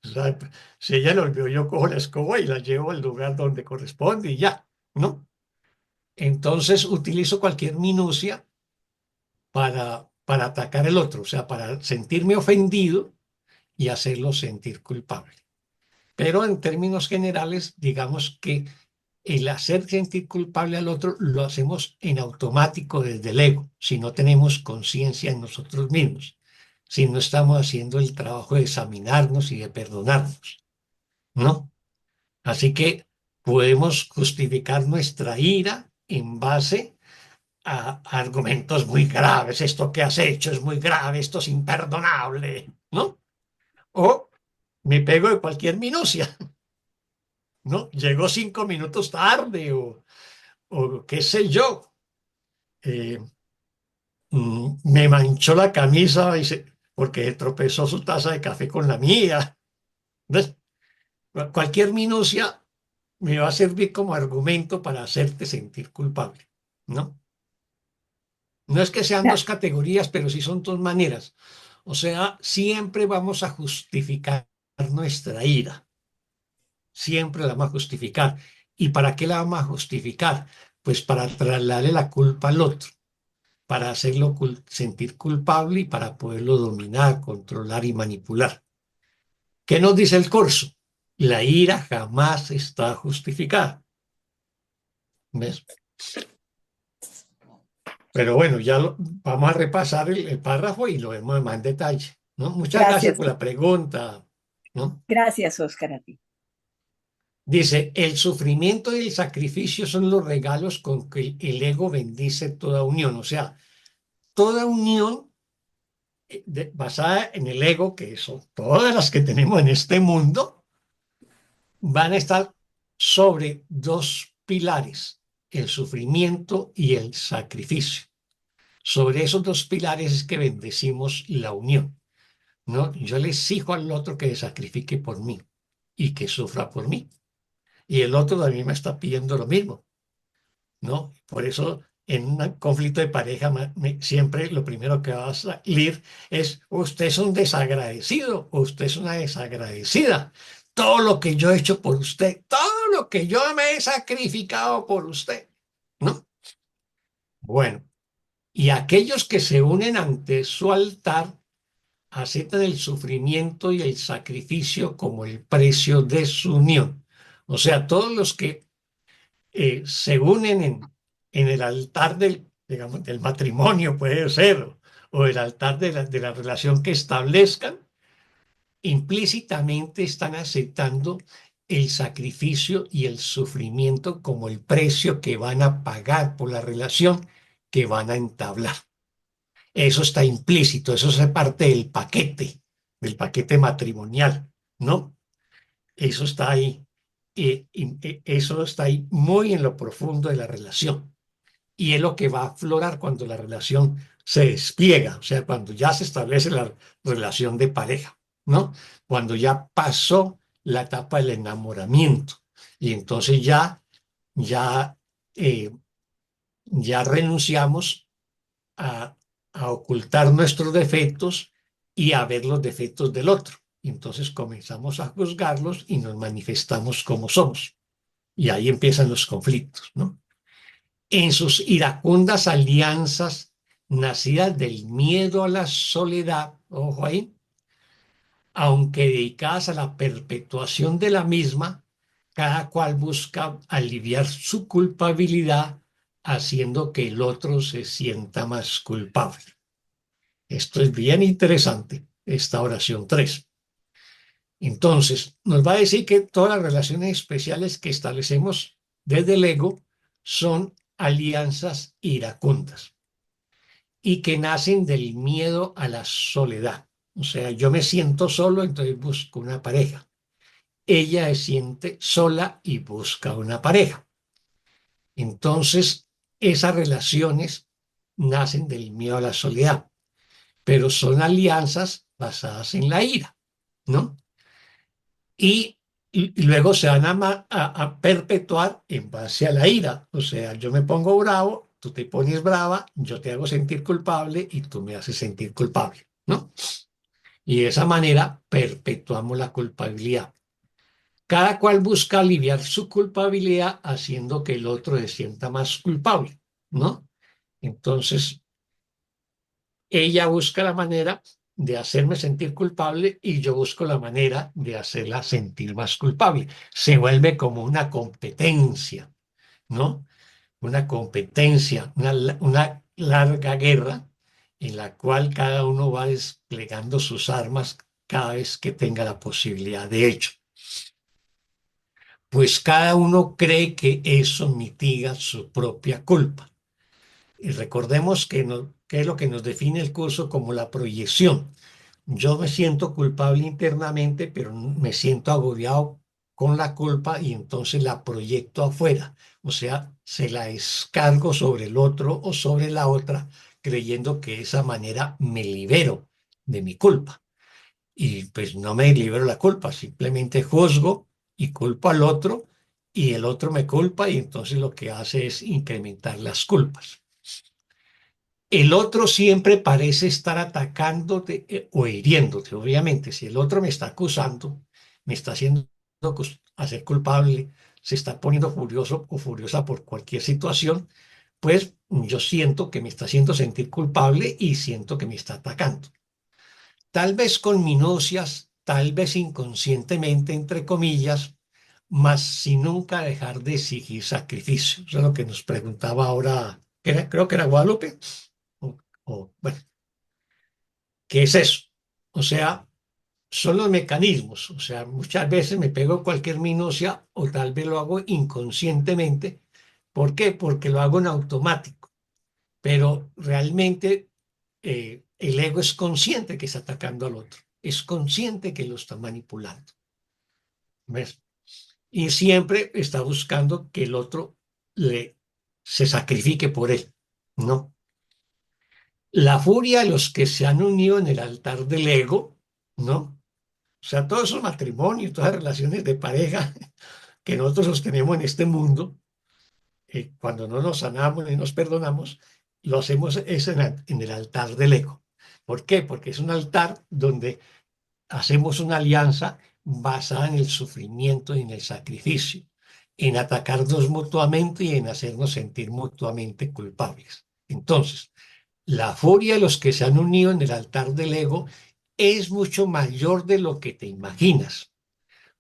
O sea, si ella lo olvidó, yo cojo la escoba y la llevo al lugar donde corresponde y ya, ¿no? Entonces utilizo cualquier minucia para atacar al otro, o sea, para sentirme ofendido y hacerlo sentir culpable. Pero en términos generales, digamos que el hacer sentir culpable al otro lo hacemos en automático desde el ego, si no tenemos conciencia en nosotros mismos, si no estamos haciendo el trabajo de examinarnos y de perdonarnos, ¿no? Así que podemos justificar nuestra ira en base a argumentos muy graves. Esto que has hecho es muy grave, esto es imperdonable, ¿no? O me pego de cualquier minucia, ¿no? Llegó 5 minutos tarde o qué sé yo. Eh, Me manchó la camisa porque tropezó su taza de café con la mía. ¿Ves? Cualquier minucia me va a servir como argumento para hacerte sentir culpable, ¿no? No es que sean Gra- dos categorías, pero sí son dos maneras. O sea, siempre vamos a justificar nuestra ira. Siempre la vamos a justificar. ¿Y para qué la vamos a justificar? Pues para trasladarle la culpa al otro, para hacerlo sentir culpable y para poderlo dominar, controlar y manipular. ¿Qué nos dice el corso? La ira jamás está justificada. ¿Ves? Pero bueno, vamos a repasar el párrafo y lo vemos más en detalle, ¿no? Muchas gracias Gracias, por la pregunta, ¿no? gracias, Oscar, a ti. Dice, el sufrimiento y el sacrificio son los regalos con que el ego bendice toda unión. O sea, toda unión basada en el ego, que son todas las que tenemos en este mundo, van a estar sobre dos pilares, el sufrimiento y el sacrificio. Sobre esos dos pilares es que bendecimos la unión, ¿no? Yo le exijo al otro que se sacrifique por mí y que sufra por mí. Y el otro también me está pidiendo lo mismo, ¿no? Por eso en un conflicto de pareja siempre lo primero que va a salir es usted es un desagradecido, usted es una desagradecida. Todo lo que yo he hecho por usted, todo lo que yo me he sacrificado por usted, ¿no? Bueno, y aquellos que se unen ante su altar aceptan el sufrimiento y el sacrificio como el precio de su unión. O sea, todos los que se unen en el altar digamos, del matrimonio, puede ser, o el altar de la relación que establezcan, implícitamente están aceptando el sacrificio y el sufrimiento como el precio que van a pagar por la relación que van a entablar. Eso está implícito, eso es parte del paquete matrimonial, ¿no? Eso está ahí. Eso está ahí muy en lo profundo de la relación. Y es lo que va a aflorar cuando la relación se despliega, o sea, cuando ya se establece la relación de pareja, ¿no? Cuando ya pasó la etapa del enamoramiento. Y entonces ya, eh, ya renunciamos a, a ocultar nuestros defectos y a ver los defectos del otro. Y entonces comenzamos a juzgarlos y nos manifestamos como somos. Y ahí empiezan los conflictos, ¿no? En sus iracundas alianzas nacidas del miedo a la soledad, ojo ahí, aunque dedicadas a la perpetuación de la misma, cada cual busca aliviar su culpabilidad haciendo que el otro se sienta más culpable. Esto es bien interesante, esta oración 3. Entonces, nos va a decir que todas las relaciones especiales que establecemos desde el ego son alianzas iracundas y que nacen del miedo a la soledad. O sea, yo me siento solo, entonces busco una pareja. Ella se siente sola y busca una pareja. Entonces, esas relaciones nacen del miedo a la soledad, pero son alianzas basadas en la ira, ¿no? Y luego se van a perpetuar en base a la ira. O sea, yo me pongo bravo, tú te pones brava, yo te hago sentir culpable y tú me haces sentir culpable, ¿no? Y de esa manera perpetuamos la culpabilidad. Cada cual busca aliviar su culpabilidad haciendo que el otro se sienta más culpable, ¿no? Entonces, ella busca la manera de hacerme sentir culpable y yo busco la manera de hacerla sentir más culpable. Se vuelve como una competencia, ¿no? Una competencia, una larga guerra en la cual cada uno va desplegando sus armas cada vez que tenga la posibilidad de ello. Pues cada uno cree que eso mitiga su propia culpa. Y recordemos que es lo que nos define el curso como la proyección. Yo me siento culpable internamente, pero me siento agobiado con la culpa y entonces la proyecto afuera. O sea, se la descargo sobre el otro o sobre la otra, creyendo que de esa manera me libero de mi culpa. Y pues no me libero de la culpa, simplemente juzgo y culpo al otro y el otro me culpa y entonces lo que hace es incrementar las culpas. El otro siempre parece estar atacándote o hiriéndote. Obviamente, si el otro me está acusando, me está haciendo hacer culpable, se está poniendo furioso o furiosa por cualquier situación, pues yo siento que me está haciendo sentir culpable y siento que me está atacando. Tal vez con minucias, tal vez inconscientemente, entre comillas, mas sin nunca dejar de exigir sacrificio. Eso es lo que nos preguntaba ahora, creo que era Guadalupe. Bueno, ¿qué es eso? O sea, son los mecanismos. O sea, muchas veces me pego cualquier minucia o tal vez lo hago inconscientemente. ¿Por qué? Porque lo hago en automático. Pero realmente el ego es consciente que está atacando al otro. Es consciente que lo está manipulando. ¿Ves? Y siempre está buscando que el otro se sacrifique por él, ¿no? La furia de los que se han unido en el altar del ego, ¿no? O sea, todos esos matrimonios, todas las relaciones de pareja que nosotros sostenemos en este mundo, cuando no nos sanamos ni nos perdonamos, lo hacemos es en el altar del ego. ¿Por qué? Porque es un altar donde hacemos una alianza basada en el sufrimiento y en el sacrificio, en atacarnos mutuamente y en hacernos sentir mutuamente culpables. Entonces, la furia de los que se han unido en el altar del ego es mucho mayor de lo que te imaginas,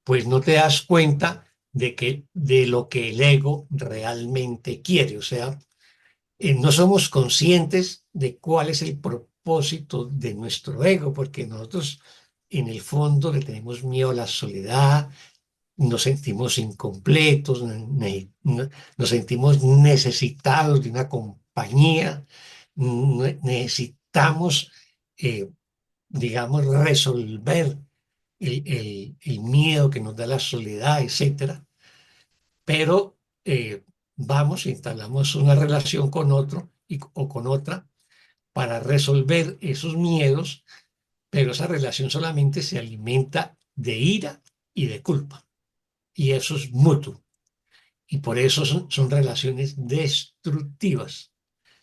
pues no te das cuenta de lo que el ego realmente quiere. O sea, no somos conscientes de cuál es el propósito de nuestro ego, porque nosotros en el fondo le tenemos miedo a la soledad, nos sentimos incompletos, nos sentimos necesitados de una compañía, necesitamos, digamos, resolver el miedo que nos da la soledad, etcétera. Pero vamos, instalamos una relación con otro o con otra para resolver esos miedos, pero esa relación solamente se alimenta de ira y de culpa. Y eso es mutuo. Y por eso son relaciones destructivas.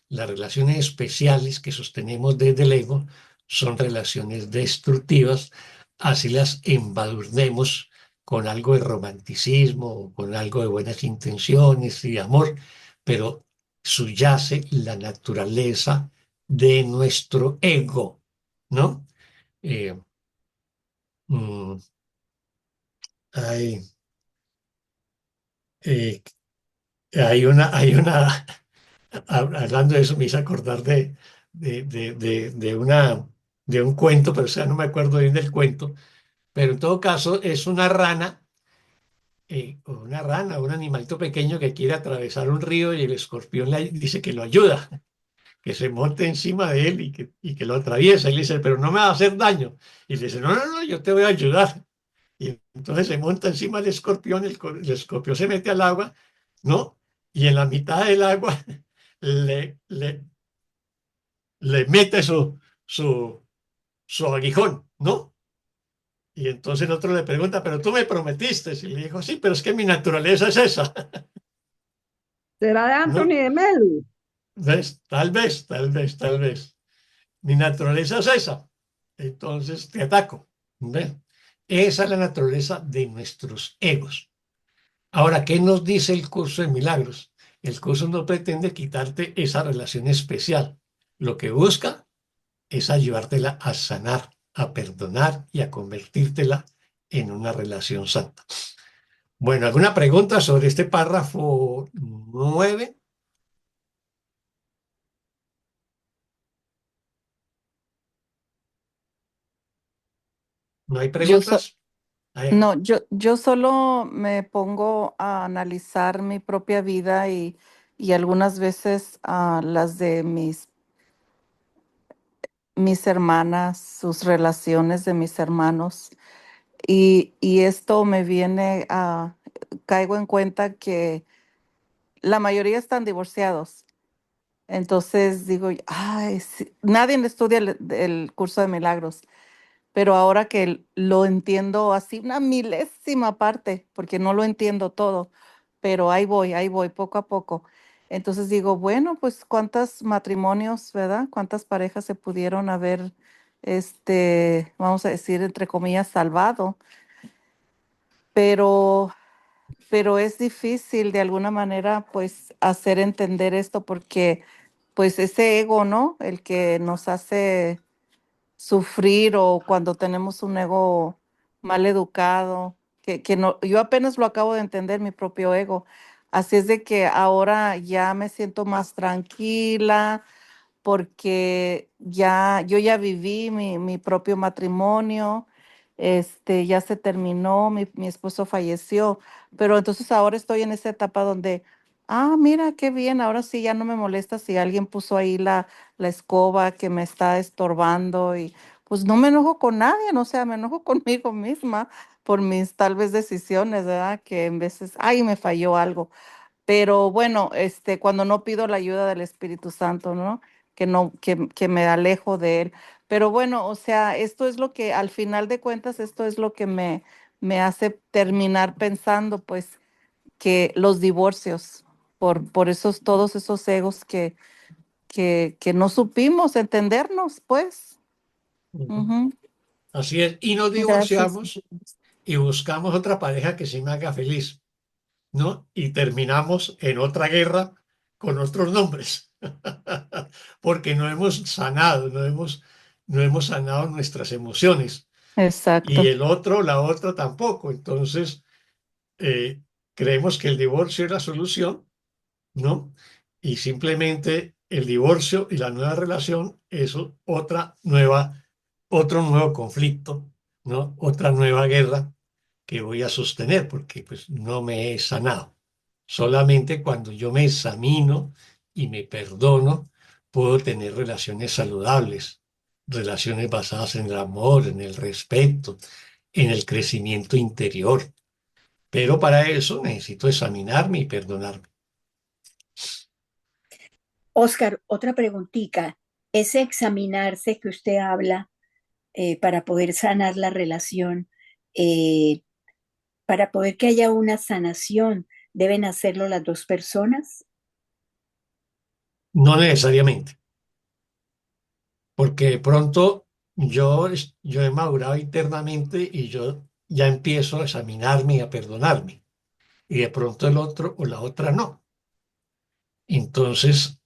Las relaciones especiales que sostenemos desde el ego son relaciones destructivas, así las embadurnemos con algo de romanticismo, con algo de buenas intenciones y de amor, pero subyace la naturaleza de nuestro ego, ¿no? Eh, mm, hay, eh, hay una, hablando de eso me hice acordar de un cuento, pero o sea, no me acuerdo bien del cuento, pero en todo caso es una rana, un animalito pequeño que quiere atravesar un río y el escorpión le dice que lo ayuda, que se monte encima de él y que lo atraviesa. Y le dice, pero no me va a hacer daño. Y le dice, no, no, no, yo te voy a ayudar. Y entonces se monta encima del escorpión, el escorpión se mete al agua, ¿no? Y en la mitad del agua le, le, le mete su aguijón, ¿no? Y entonces el otro le pregunta, pero tú me prometiste. Y le dijo, sí, pero es que mi naturaleza es esa, ¿Será de ¿no? Anthony de Melo? ¿Ves? Tal vez, tal vez, tal vez. Mi naturaleza es esa. Entonces te ataco. ¿Ves? Esa es la naturaleza de nuestros egos. Ahora, ¿qué nos dice el curso de milagros? El curso no pretende quitarte esa relación especial. Lo que busca es ayudártela a sanar, a perdonar y a convertírtela en una relación santa. Bueno, ¿alguna pregunta sobre este párrafo 9? ¿No hay Yo, so- preguntas? Ahí. no, yo solo me pongo a analizar mi propia vida y algunas veces las de mis hermanas, sus relaciones de mis hermanos. Y esto me viene caigo en cuenta que la mayoría están divorciados. Entonces digo, ay, sí, nadie estudia el curso de milagros, pero ahora que lo entiendo así una milésima parte, porque no lo entiendo todo, pero ahí voy, poco a poco. Entonces digo, bueno, pues cuántos matrimonios, ¿verdad? Cuántas parejas se pudieron haber, vamos a decir, entre comillas, salvado, pero, pero es difícil de alguna manera, pues, hacer entender esto porque, pues, ese ego, ¿no? El que nos hace sufrir o cuando tenemos un ego mal educado, que no, yo apenas lo acabo de entender, mi propio ego. Así es de que ahora ya me siento más tranquila porque yo ya viví mi propio matrimonio, ya se terminó, mi esposo falleció, pero entonces ahora estoy en esa etapa donde, mira, qué bien, ahora sí ya no me molesta si alguien puso ahí la escoba que me está estorbando y pues no me enojo con nadie, no, o sea, me enojo conmigo misma por mis tal vez decisiones, ¿verdad? Que en veces, ay, me falló algo. Pero bueno, cuando no pido la ayuda del Espíritu Santo, ¿no? Que no, que me alejo de él. Pero bueno, o sea, esto es lo que, al final de cuentas, esto es lo que me hace terminar pensando, pues, que los divorcios, por todos esos egos que no supimos entendernos, pues. Ujú. Ujú. Así es. Y nos Gracias. divorciamos y buscamos otra pareja que sí me haga feliz, ¿no? Y terminamos en otra guerra con otros nombres, porque no hemos sanado nuestras emociones. Y Exacto. el otro, la otra tampoco. Entonces, eh, creemos que el divorcio es la solución, ¿no? Y simplemente el divorcio y la nueva relación es otro nuevo conflicto, ¿no? Otra nueva guerra que voy a sostener porque pues no me he sanado. Solamente cuando yo me examino y me perdono, puedo tener relaciones saludables, relaciones basadas en el amor, en el respeto, en el crecimiento interior. Pero para eso necesito examinarme y perdonarme. Oscar, otra preguntita. Ese examinarse que usted habla para poder sanar la relación, eh, para poder que haya una sanación, ¿deben hacerlo las dos personas? No necesariamente, porque de pronto yo he madurado internamente y yo ya empiezo a examinarme y a perdonarme, y de pronto el otro o la otra no. Entonces,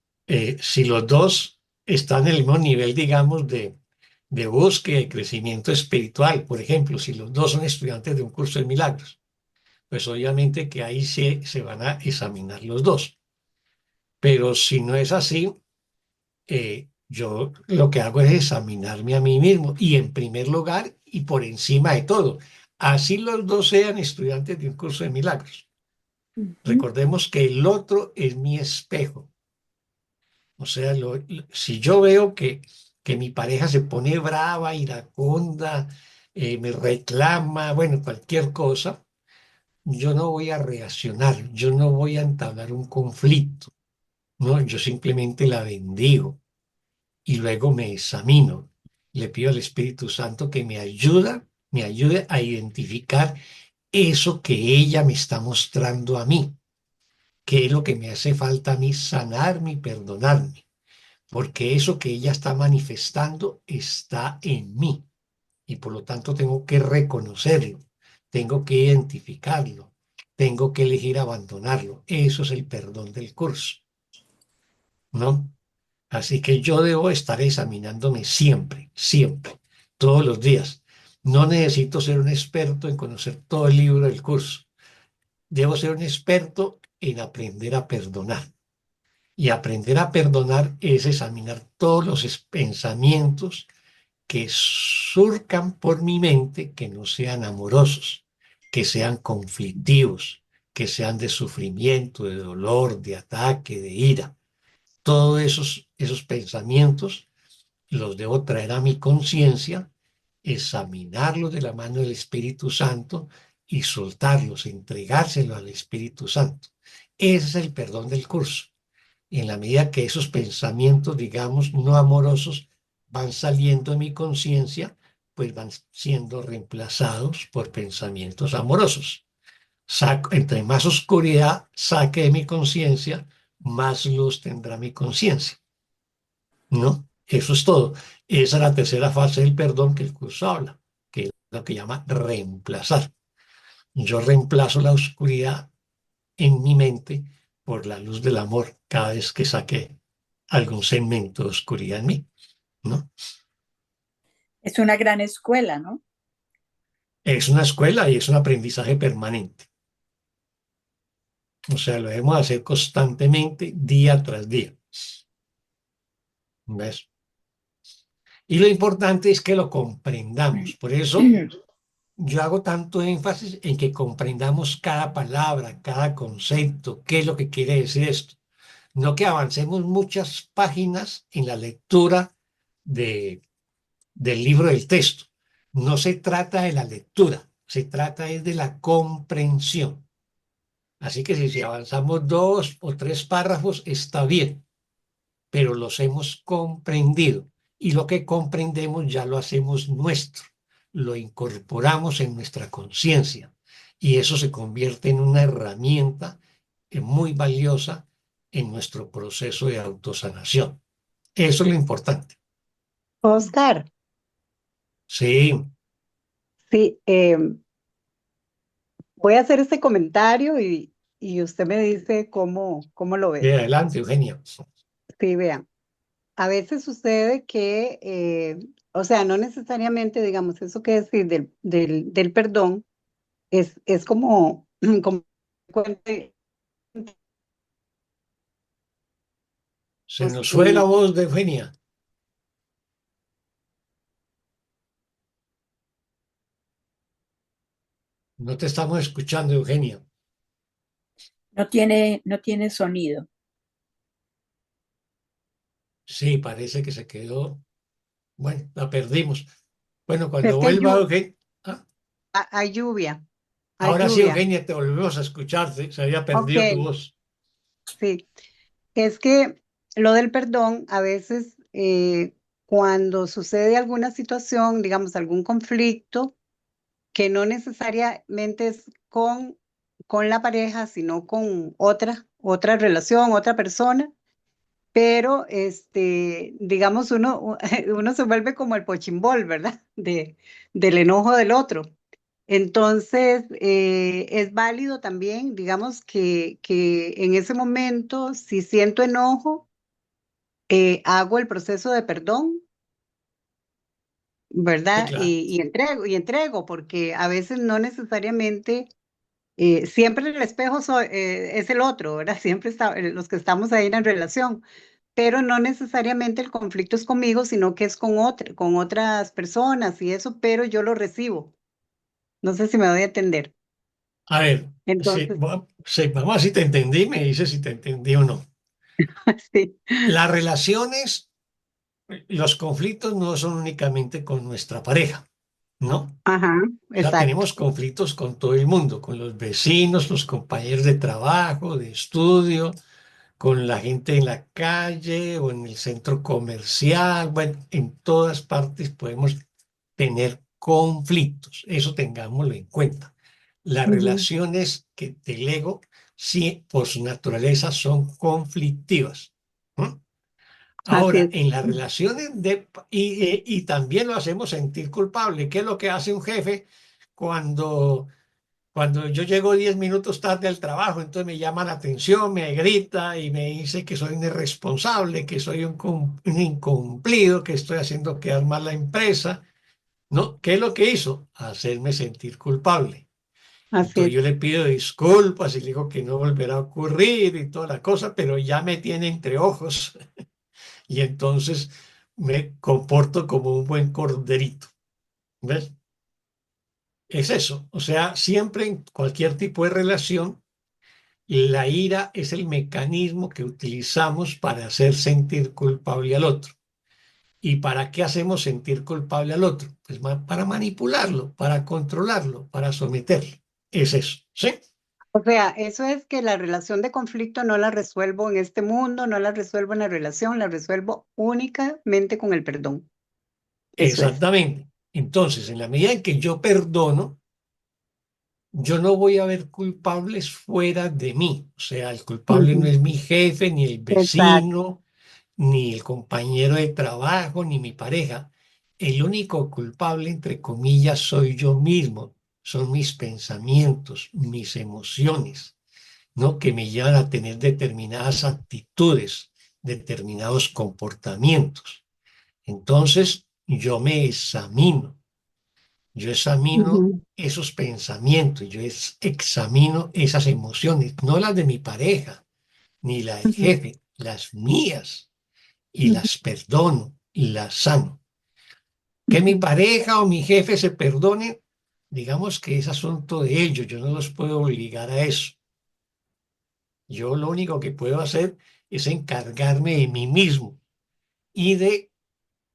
si los dos están en el mismo nivel, digamos, de búsqueda y crecimiento espiritual, por ejemplo, si los dos son estudiantes de un curso de milagros, pues obviamente que ahí se van a examinar los dos. Pero si no es así, yo lo que hago es examinarme a mí mismo y en primer lugar y por encima de todo. Así los dos sean estudiantes de un curso de milagros. Ujú. Recordemos que el otro es mi espejo. O sea, si yo veo que mi pareja se pone brava, iracunda, me reclama, bueno, cualquier cosa, yo no voy a reaccionar, yo no voy a entablar un conflicto, ¿no? Yo simplemente la bendigo y luego me examino. Le pido al Espíritu Santo que me ayude a identificar eso que ella me está mostrando a mí, que es lo que me hace falta a mí sanarme y perdonarme, porque eso que ella está manifestando está en mí y por lo tanto tengo que reconocerlo, tengo que identificarlo, tengo que elegir abandonarlo. Eso es el perdón del curso, ¿no? Así que yo debo estar examinándome siempre, siempre, todos los días. No necesito ser un experto en conocer todo el libro del curso. Debo ser un experto en aprender a perdonar. Y aprender a perdonar es examinar todos los pensamientos que surcan por mi mente que no sean amorosos, que sean conflictivos, que sean de sufrimiento, de dolor, de ataque, de ira. Todos esos pensamientos los debo traer a mi conciencia, examinarlos de la mano del Espíritu Santo y soltarlos, entregárselos al Espíritu Santo. Ese es el perdón del curso. Y en la medida que esos pensamientos, digamos, no amorosos van saliendo de mi conciencia, pues van siendo reemplazados por pensamientos amorosos. Entre más oscuridad saque de mi conciencia, más luz tendrá mi conciencia, ¿no? Eso es todo. Esa es la tercera fase del perdón que el curso habla, que es lo que llama reemplazar. Yo reemplazo la oscuridad en mi mente por la luz del amor cada vez que saque algún segmento de oscuridad en mí, ¿no? Es una gran escuela, ¿no? Es una escuela y es un aprendizaje permanente. O sea, lo debemos hacer constantemente, día tras día. ¿Ves? Y lo importante es que lo comprendamos. Por eso yo hago tanto énfasis en que comprendamos cada palabra, cada concepto, qué es lo que quiere decir esto. No que avancemos muchas páginas en la lectura de, del libro del texto. No se trata de la lectura, se trata es de la comprensión. Así que si avanzamos 2 o 3 párrafos está bien, pero los hemos comprendido y lo que comprendemos ya lo hacemos nuestro, lo incorporamos en nuestra conciencia y eso se convierte en una herramienta muy valiosa en nuestro proceso de autosanación. Eso es lo importante. Oscar, Sí, sí, voy a hacer este comentario y usted me dice cómo lo ve. adelante, Eugenia. Sí, vean, a veces sucede que, o sea, no necesariamente, digamos, eso que decir del perdón es como, como cuente, Se nos fue la voz de Eugenia. No te estamos escuchando, Eugenia. No tiene sonido. Sí, parece que se quedó. Bueno, la perdimos. Bueno, es cuando que vuelva Eugenia. hay lluvia, hay Ahora sí, lluvia. Eugenia, te volvemos a escuchar. Se había Ok, perdido tu voz. sí. Es que lo del perdón, a veces cuando sucede alguna situación, digamos, algún conflicto, que no necesariamente es con la pareja, sino con otra relación, otra persona, pero digamos, uno se vuelve como el pochimbol, ¿verdad? Del enojo del otro. Entonces, es válido también, digamos, que en ese momento, si siento enojo, hago el proceso de perdón, Sí, ¿verdad? claro. Y entrego, porque a veces no necesariamente, siempre el espejo es el otro, ¿verdad? Siempre los que estamos ahí en relación, pero no necesariamente el conflicto es conmigo, sino que es con otras personas y eso, pero yo lo recibo. No sé si me doy a entender. A ver, sí, Entonces, sí, vamos a ver si te entendí, me dices si te entendí o no. sí, Las relaciones, los conflictos no son únicamente con nuestra pareja, ¿no? ajá, O sea, exacto. tenemos conflictos con todo el mundo, con los vecinos, los compañeros de trabajo, de estudio, con la gente en la calle o en el centro comercial. Bueno, en todas partes podemos tener conflictos. Eso tengámoslo en cuenta. Las Ujú, relaciones que delego, sí, por su naturaleza son conflictivas. ¿M? así Ahora, es. en las relaciones y también lo hacemos sentir culpable. ¿Qué es lo que hace un jefe cuando, cuando yo llego 10 minutos tarde al trabajo? Entonces me llama la atención, me grita y me dice que soy un irresponsable, que soy un incumplido, que estoy haciendo quedar mal la empresa. ¿No? ¿Qué es lo que hizo? Hacerme sentir culpable. Así Entonces es. yo le pido disculpas y le digo que no volverá a ocurrir y toda la cosa, pero ya me tiene entre ojos y entonces me comporto como un buen corderito. ¿Ves? Es eso. O sea, siempre en cualquier tipo de relación, la ira es el mecanismo que utilizamos para hacer sentir culpable al otro. ¿Y para qué hacemos sentir culpable al otro? Pues para manipularlo, para controlarlo, para someterlo. Es eso, ¿sí? O sea, eso es que la relación de conflicto no la resuelvo en este mundo, no la resuelvo en la relación, la resuelvo únicamente con el perdón. Eso es. Exactamente. Entonces, en la medida en que yo perdono, yo no voy a ver culpables fuera de mí. O sea, el culpable no Ujú, es mi jefe, ni el exacto. vecino, ni el compañero de trabajo, ni mi pareja. El único culpable, entre comillas, soy yo mismo. Son mis pensamientos, mis emociones, ¿no? Que me llevan a tener determinadas actitudes, determinados comportamientos. Entonces, yo examino Ujú, esos pensamientos, examino esas emociones, no las de mi pareja, ni la del ujú, jefe, las mías, y ujú, las perdono y las sano. Que mi ujú, pareja o mi jefe se perdone, digamos que es asunto de ellos, yo no los puedo obligar a eso. Yo lo único que puedo hacer es encargarme de mí mismo y de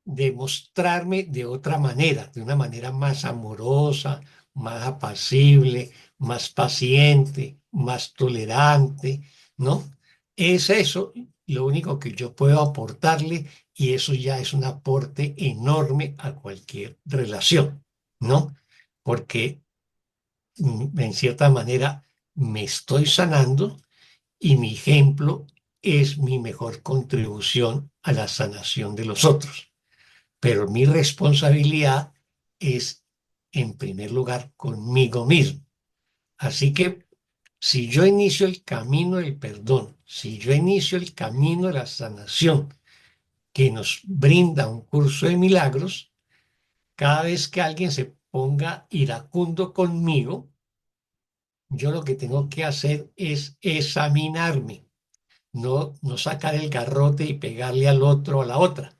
demostrarme de otra manera, de una manera más amorosa, más apacible, más paciente, más tolerante, ¿no? Es eso lo único que yo puedo aportarle y eso ya es un aporte enorme a cualquier relación, ¿no? Porque en cierta manera me estoy sanando y mi ejemplo es mi mejor contribución a la sanación de los otros. Pero mi responsabilidad es, en primer lugar, conmigo mismo. Así que si yo inicio el camino del perdón, si yo inicio el camino de la sanación que nos brinda un curso de milagros, cada vez que alguien se ponga iracundo conmigo, yo lo que tengo que hacer es examinarme. No sacar el garrote y pegarle al otro o a la otra,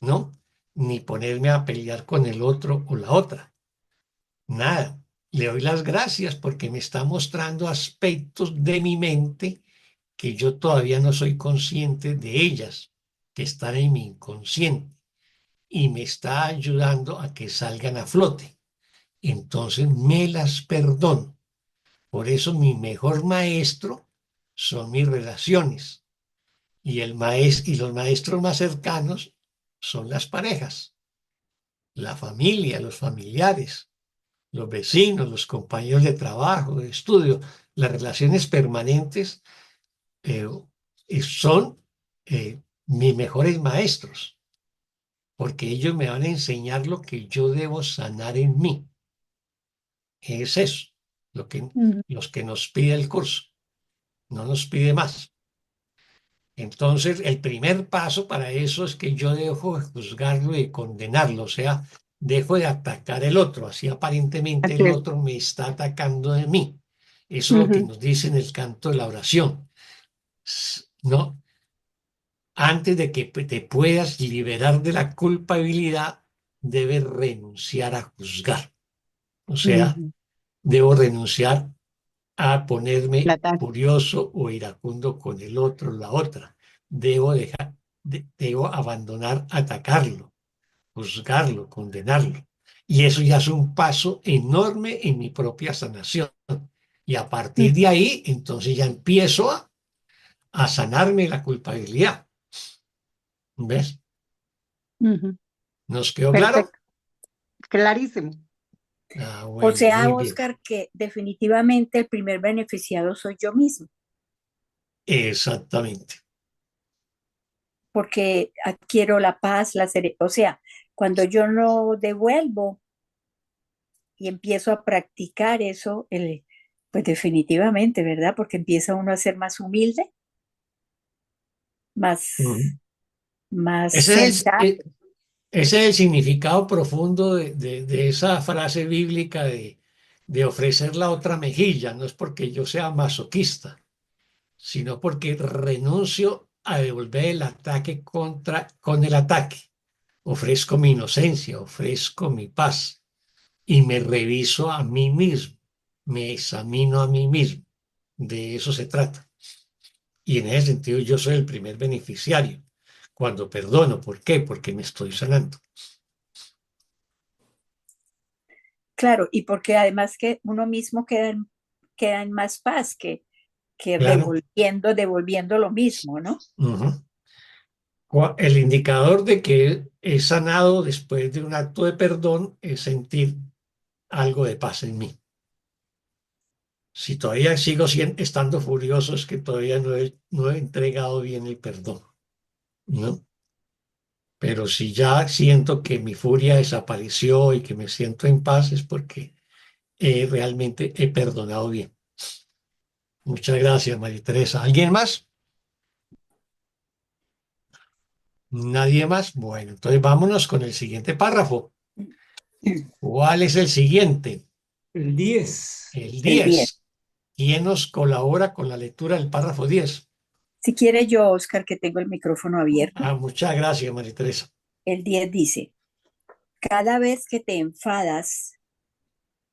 ¿no? Ni ponerme a pelear con el otro o la otra. Nada. Le doy las gracias porque me está mostrando aspectos de mi mente que yo todavía no soy consciente de ellas, que están en mi inconsciente y me está ayudando a que salgan a flote. Entonces me las perdono. Por eso mi mejor maestro son mis relaciones. Y los maestros más cercanos son las parejas, la familia, los familiares, los vecinos, los compañeros de trabajo, de estudio, las relaciones permanentes eh, son mis mejores maestros, porque ellos me van a enseñar lo que yo debo sanar en mí. Es eso, Ujú. los que nos pide el curso, no nos pide más. Entonces, el primer paso para eso es que yo dejo de juzgarlo y condenarlo, o sea, dejo de atacar el otro, así aparentemente el Así es. otro me está atacando de mí. Eso es lo que Ujú, nos dice en el canto de la oración. ¿No? Antes de que te puedas liberar de la culpabilidad, debes renunciar a juzgar. O sea, ujú. debo renunciar a La ponerme taza. furioso o iracundo con el otro o la otra. Debo abandonar atacarlo, juzgarlo, condenarlo. Y eso ya es un paso enorme en mi propia sanación. Y a partir de ahí, entonces ya empiezo a sanarme la culpabilidad. ¿Ves? Ujú. ¿Nos quedó claro? Perfecto, clarísimo. Ah, O bueno, sea, muy bien. Oscar, que definitivamente el primer beneficiado soy yo mismo, Exactamente. porque adquiero la paz, o sea, cuando yo no devuelvo y empiezo a practicar eso, pues definitivamente, ¿verdad? Porque empieza uno a ser más humilde, Ujú. más, más Ese es sensato. el, ese es el significado profundo de esa frase bíblica de ofrecer la otra mejilla. No es porque yo sea masoquista, sino porque renuncio a devolver el ataque con el ataque. Ofrezco mi inocencia, ofrezco mi paz y me reviso a mí mismo, me examino a mí mismo. De eso se trata. Y en ese sentido yo soy el primer beneficiario cuando perdono. ¿Por qué? Porque me estoy sanando. Claro, y porque además que uno mismo queda en más paz que Claro. devolviendo lo mismo, ¿no? Ujú. El indicador de que he sanado después de un acto de perdón es sentir algo de paz en mí. Si todavía estando furioso es que todavía no he entregado bien el perdón, ¿no? Pero si ya siento que mi furia desapareció y que me siento en paz es porque realmente he perdonado bien. Muchas gracias, María Teresa. ¿Alguien más? ¿Nadie más? Bueno, entonces vámonos con el siguiente párrafo. ¿Cuál es el siguiente? El 10. El El 10. 10. ¿Quién nos colabora con la lectura del párrafo 10? Si quiere yo, Oscar, que tengo el micrófono abierto, Muchas gracias, María Teresa. el 10 dice, cada vez que te enfadas,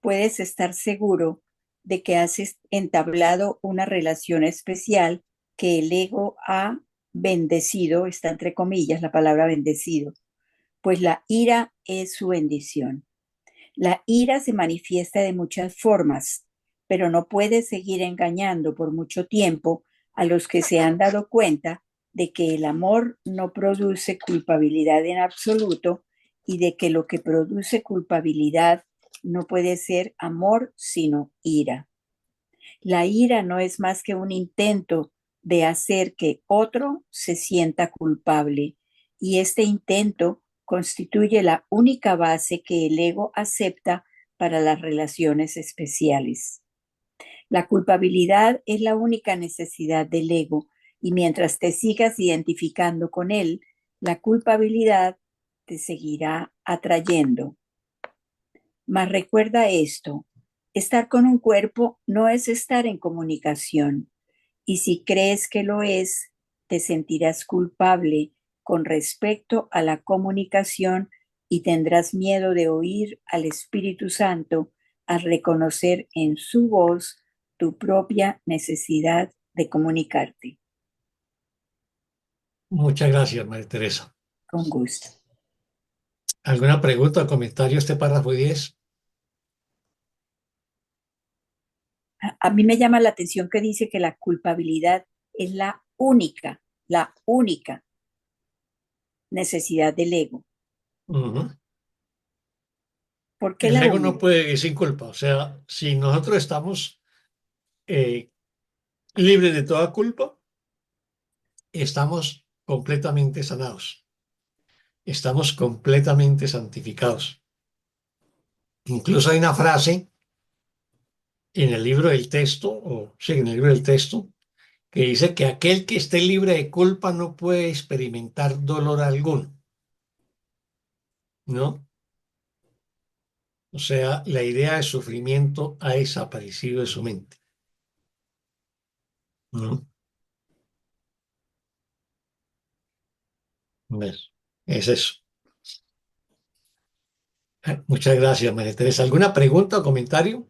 puedes estar seguro de que has entablado una relación especial que el ego ha bendecido, está entre comillas la palabra bendecido, pues la ira es su bendición. La ira se manifiesta de muchas formas, pero no puede seguir engañando por mucho tiempo a los que se han dado cuenta de que el amor no produce culpabilidad en absoluto y de que lo que produce culpabilidad no puede ser amor, sino ira. La ira no es más que un intento de hacer que otro se sienta culpable y este intento constituye la única base que el ego acepta para las relaciones especiales. La culpabilidad es la única necesidad del ego y mientras te sigas identificando con él, la culpabilidad te seguirá atrayendo. Mas recuerda esto, estar con un cuerpo no es estar en comunicación y si crees que lo es, te sentirás culpable con respecto a la comunicación y tendrás miedo de oír al Espíritu Santo al reconocer en su voz tu propia necesidad de comunicarte. Muchas gracias, María Teresa. Con gusto. ¿Alguna pregunta o comentario a este párrafo 10? A mí me llama la atención que dice que la culpabilidad es la única necesidad del ego. Ujú. ¿Por qué El la ego no une? puede vivir sin culpa. O sea, si nosotros estamos libres de toda culpa, estamos completamente sanados, estamos completamente santificados. Incluso hay una frase en el libro del texto, o sí, en el libro del texto, que dice que aquel que esté libre de culpa no puede experimentar dolor alguno, ¿no? O sea, la idea de sufrimiento ha desaparecido de su mente, ¿no? ¿Ves? Es eso. Muchas gracias, María Teresa. ¿Alguna pregunta o comentario?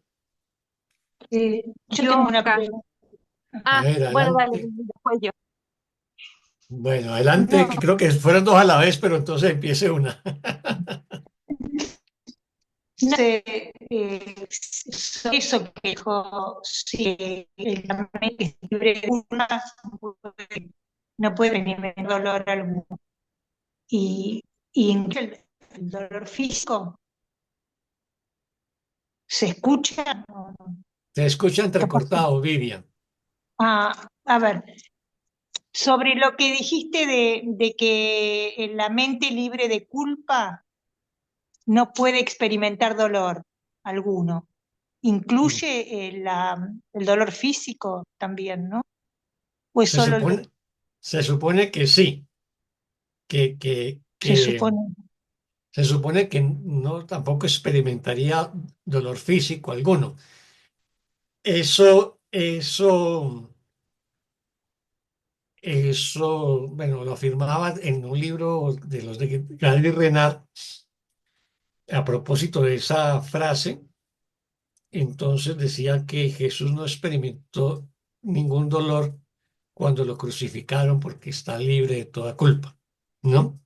Yo tengo una acá. pregunta. A ver, Bueno, dale, adelante. después yo. Bueno, adelante, que No, creo que fueron dos a la vez, pero entonces empiece una. no sé, sobre eso que dijo, si la mente es libre de una, no puede venir dolor alguno. Y, y el dolor físico se escucha. Te escucha Capaz que- entrecortado, Vivian. a ver, sobre lo que dijiste de que la mente libre de culpa no puede experimentar dolor alguno. Mm. Incluye el dolor físico también, ¿no? O es Se solo supone, se supone que sí, que, que, se que supone. se supone que no tampoco experimentaría dolor físico alguno. Eso, bueno, lo afirmaba en un libro de los de Gary Renard a propósito de esa frase. Entonces decía que Jesús no experimentó ningún dolor cuando lo crucificaron porque está libre de toda culpa, ¿no?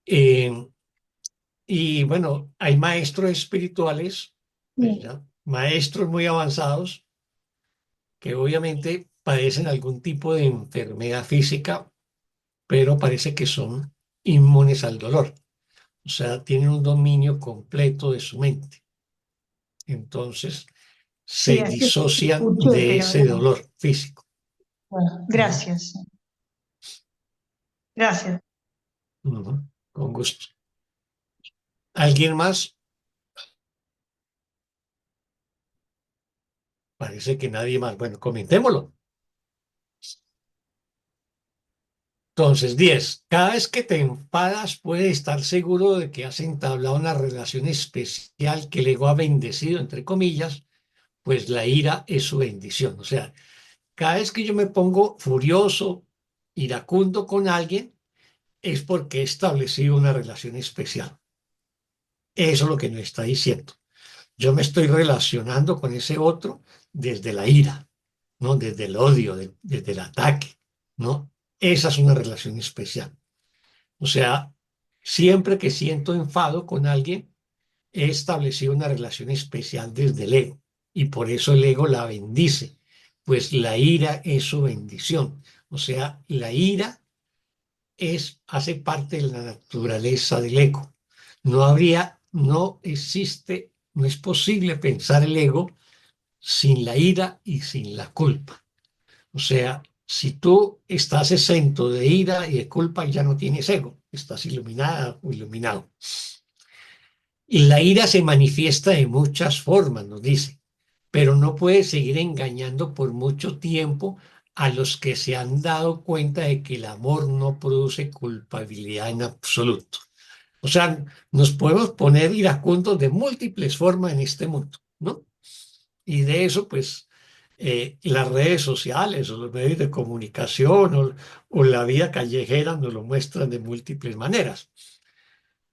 Eh, y bueno, hay maestros espirituales, pues Sí, ya, maestros muy avanzados que obviamente padecen algún tipo de enfermedad física, pero parece que son inmunes al dolor. O sea, tienen un dominio completo de su mente. Entonces, sí, se así disocian escuché, de pero ese no. dolor físico, Bueno, ¿no? gracias. Gracias. Ujú. Con gusto. ¿Alguien más? Parece que nadie más. Bueno, comentémoslo. Entonces, 10. Cada vez que te enfadas, puedes estar seguro de que has entablado una relación especial que el ego ha bendecido, entre comillas, pues la ira es su bendición. O sea, cada vez que yo me pongo furioso, iracundo con alguien, es porque he establecido una relación especial. Eso es lo que nos está diciendo. Yo me estoy relacionando con ese otro desde la ira, ¿no? Desde el odio, desde el ataque, ¿no? Esa es una relación especial. O sea, siempre que siento enfado con alguien, he establecido una relación especial desde el ego. Y por eso el ego la bendice, pues la ira es su bendición. O sea, la ira hace parte de la naturaleza del ego. No existe, no es posible pensar el ego sin la ira y sin la culpa. O sea, si tú estás exento de ira y de culpa, ya no tienes ego, estás iluminada o iluminado. Y la ira se manifiesta de muchas formas, nos dice, pero no puede seguir engañando por mucho tiempo a los que se han dado cuenta de que el amor no produce culpabilidad en absoluto. O sea, nos podemos poner iracundos de múltiples formas en este mundo, ¿no? Y de eso, pues, las redes sociales o los medios de comunicación o la vida callejera nos lo muestran de múltiples maneras,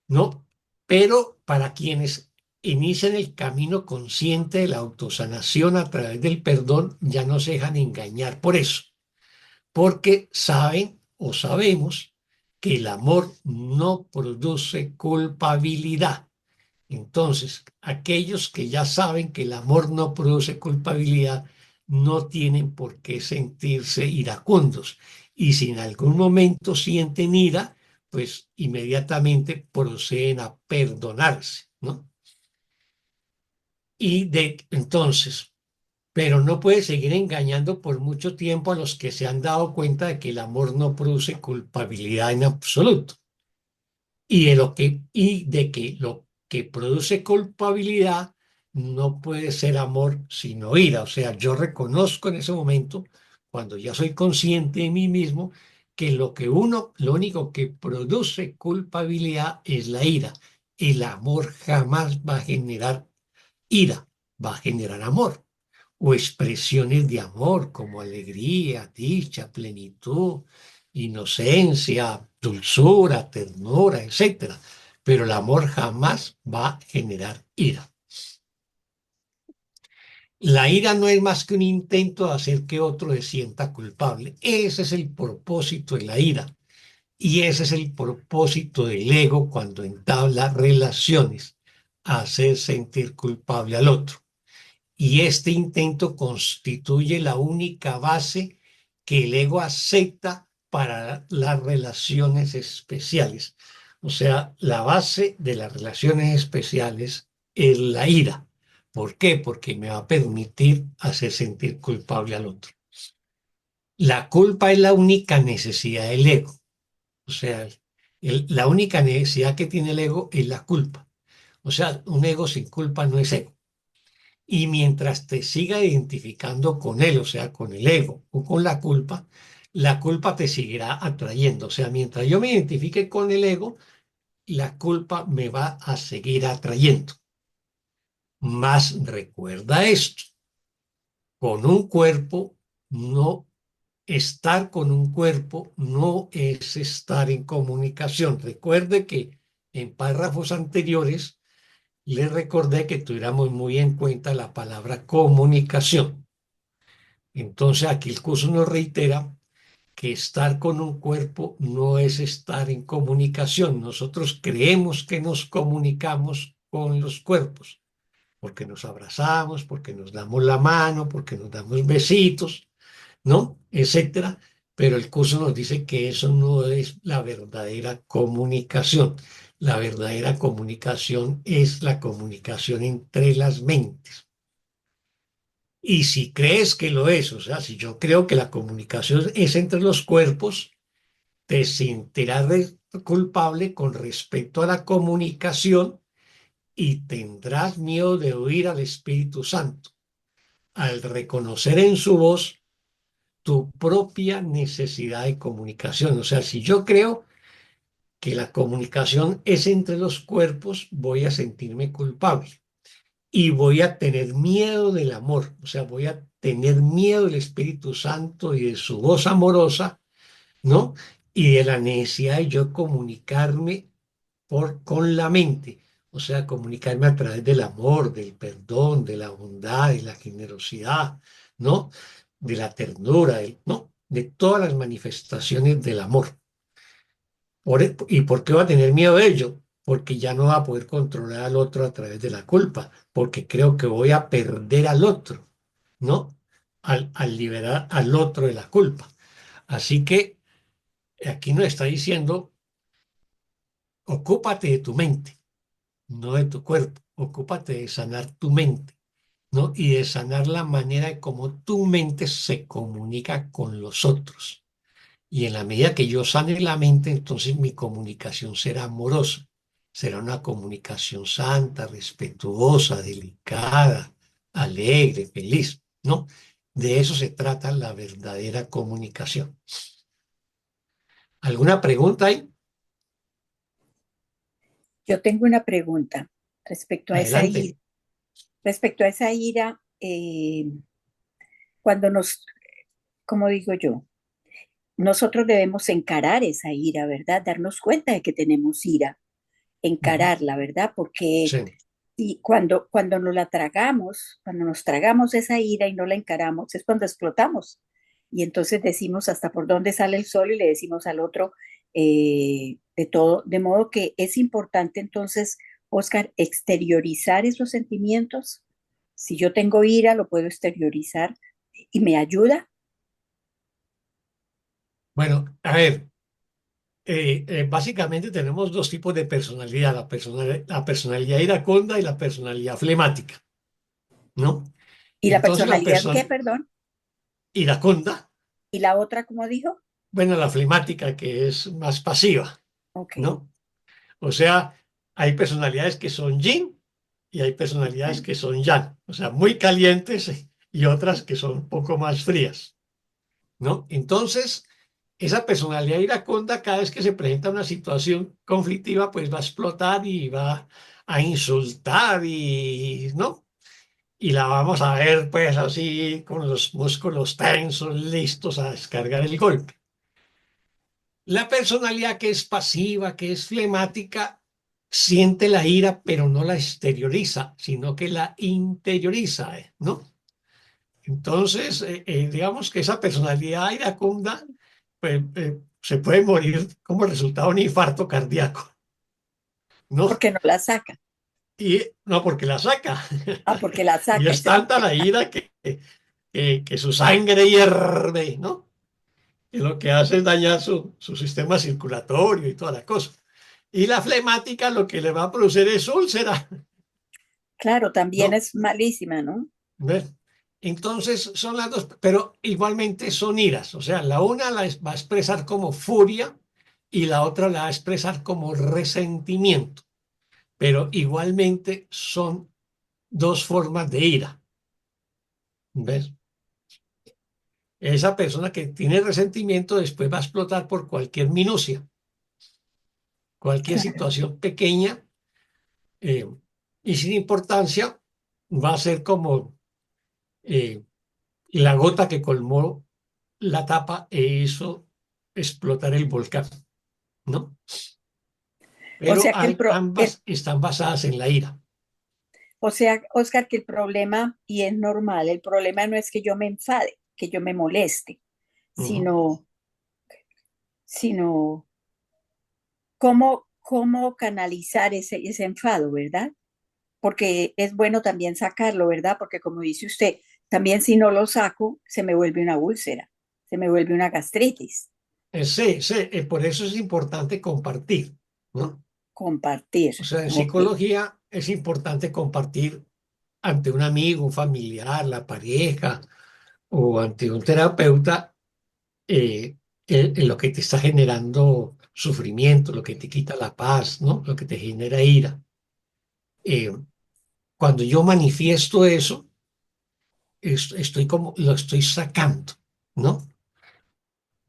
¿no? Pero para quienes inician el camino consciente de la autosanación a través del perdón, ya no se dejan engañar por eso, porque saben o sabemos que el amor no produce culpabilidad. Entonces, aquellos que ya saben que el amor no produce culpabilidad, no tienen por qué sentirse iracundos. Y si en algún momento sienten ira, pues inmediatamente proceden a perdonarse. ¿no? Entonces, pero no puede seguir engañando por mucho tiempo a los que se han dado cuenta de que el amor no produce culpabilidad en absoluto y de que lo que produce culpabilidad no puede ser amor sino ira. O sea, yo reconozco en ese momento, cuando ya soy consciente de mí mismo, que lo único que produce culpabilidad es la ira. El amor jamás va a generar ira, va a generar amor o expresiones de amor como alegría, dicha, plenitud, inocencia, dulzura, ternura, etcétera. Pero el amor jamás va a generar ira. La ira no es más que un intento de hacer que otro se sienta culpable. Ese es el propósito de la ira. Y ese es el propósito del ego cuando entabla relaciones, hacer sentir culpable al otro. Y este intento constituye la única base que el ego acepta para las relaciones especiales. O sea, la base de las relaciones especiales es la ira. ¿Por qué? Porque me va a permitir hacer sentir culpable al otro. La culpa es la única necesidad del ego. O sea, la única necesidad que tiene el ego es la culpa. O sea, un ego sin culpa no es ego. Y mientras te siga identificando con él, o sea, con el ego o con la culpa te seguirá atrayendo. O sea, mientras yo me identifique con el ego, la culpa me va a seguir atrayendo. Más recuerda esto, con un cuerpo no estar con un cuerpo no es estar en comunicación. Recuerde que en párrafos anteriores les recordé que tuviéramos muy en cuenta la palabra comunicación. Entonces aquí el curso nos reitera que estar con un cuerpo no es estar en comunicación. Nosotros creemos que nos comunicamos con los cuerpos, porque nos abrazamos, porque nos damos la mano, porque nos damos besitos, ¿no? Etcétera. Pero el curso nos dice que eso no es la verdadera comunicación. La verdadera comunicación es la comunicación entre las mentes. Y si crees que lo es, o sea, si yo creo que la comunicación es entre los cuerpos, te sentirás culpable con respecto a la comunicación y tendrás miedo de oír al Espíritu Santo al reconocer en su voz tu propia necesidad de comunicación. O sea, si yo creo que la comunicación es entre los cuerpos, voy a sentirme culpable y voy a tener miedo del amor. O sea, voy a tener miedo del Espíritu Santo y de su voz amorosa, ¿no? Y de la necesidad de yo comunicarme con la mente. O sea, comunicarme a través del amor, del perdón, de la bondad, de la generosidad, ¿no? De la ternura, ¿no? De todas las manifestaciones del amor. ¿Y por qué va a tener miedo de ello? Porque ya no va a poder controlar al otro a través de la culpa, porque creo que voy a perder al otro, ¿no? Al liberar al otro de la culpa. Así que aquí nos está diciendo, ocúpate de tu mente, no de tu cuerpo. Ocúpate de sanar tu mente, ¿no? Y de sanar la manera de cómo tu mente se comunica con los otros. Y en la medida que yo sane la mente, entonces mi comunicación será amorosa. Será una comunicación santa, respetuosa, delicada, alegre, feliz, ¿no? De eso se trata la verdadera comunicación. ¿Alguna pregunta ahí? Yo tengo una pregunta respecto a esa ira. Adelante. Respecto a esa ira, cuando como digo yo, nosotros debemos encarar esa ira, ¿verdad? Darnos cuenta de que tenemos ira, Ujú. encararla, ¿verdad? Porque Sí. cuando nos la tragamos, cuando nos tragamos esa ira y no la encaramos, es cuando explotamos. Y entonces decimos hasta por dónde sale el sol y le decimos al otro de todo. De modo que es importante entonces, Oscar, exteriorizar esos sentimientos. Si yo tengo ira, lo puedo exteriorizar y me ayuda. Bueno, a ver, Básicamente tenemos dos tipos de personalidad, la personalidad iraconda y la personalidad flemática, ¿no? ¿Y la Entonces la personalidad qué, persona perdón? iraconda, ¿Y la otra, cómo dijo? bueno, la flemática que es más pasiva, Ok. ¿no? O sea, hay personalidades que son yin y hay personalidades que son yang, o sea, muy calientes y otras que son un poco más frías, ¿no? Entonces, esa personalidad iraconda, cada vez que se presenta una situación conflictiva, pues va a explotar y va a insultar y, ¿no? Y la vamos a ver pues así con los músculos tensos, listos a descargar el golpe. La personalidad que es pasiva, que es flemática, siente la ira, pero no la exterioriza, sino que la interioriza, ¿no? Entonces, digamos que esa personalidad iracunda pues, se puede morir como resultado de un infarto cardíaco, ¿no? Porque no la saca. Y no porque la saca. Ah, porque la Y saca. es tanta la ira que su sangre hierve, ¿no? Y lo que hace es dañar su sistema circulatorio y toda la cosa. Y la flemática lo que le va a producir es úlcera, Claro, también ¿no? es malísima, ¿no? ¿Ves? Entonces son las dos, pero igualmente son iras. O sea, la una va a expresar como furia y la otra la va a expresar como resentimiento. Pero igualmente son dos formas de ira. ¿Ves? Esa persona que tiene resentimiento después va a explotar por cualquier minucia, cualquier Claro. situación pequeña eh, y sin importancia, va a ser como eh, la gota que colmó la tapa e hizo explotar el volcán, ¿no? O Pero sea que ambas están basadas en la ira. o sea, Oscar, que el problema, y es normal, el problema no es que yo me enfade, que yo me moleste, Ujú. sino, sino cómo canalizar ese enfado, ¿verdad? Porque es bueno también sacarlo, ¿verdad? Porque como dice usted, también si no lo saco, se me vuelve una úlcera, se me vuelve una gastritis. Sí, sí, por eso es importante compartir, ¿no? Compartir. O sea, en Ok. psicología es importante compartir ante un amigo, un familiar, la pareja o ante un terapeuta lo que te está generando sufrimiento, lo que te quita la paz, ¿no? Lo que te genera ira. Eh, Cuando yo manifiesto eso, estoy como, lo estoy sacando, ¿no?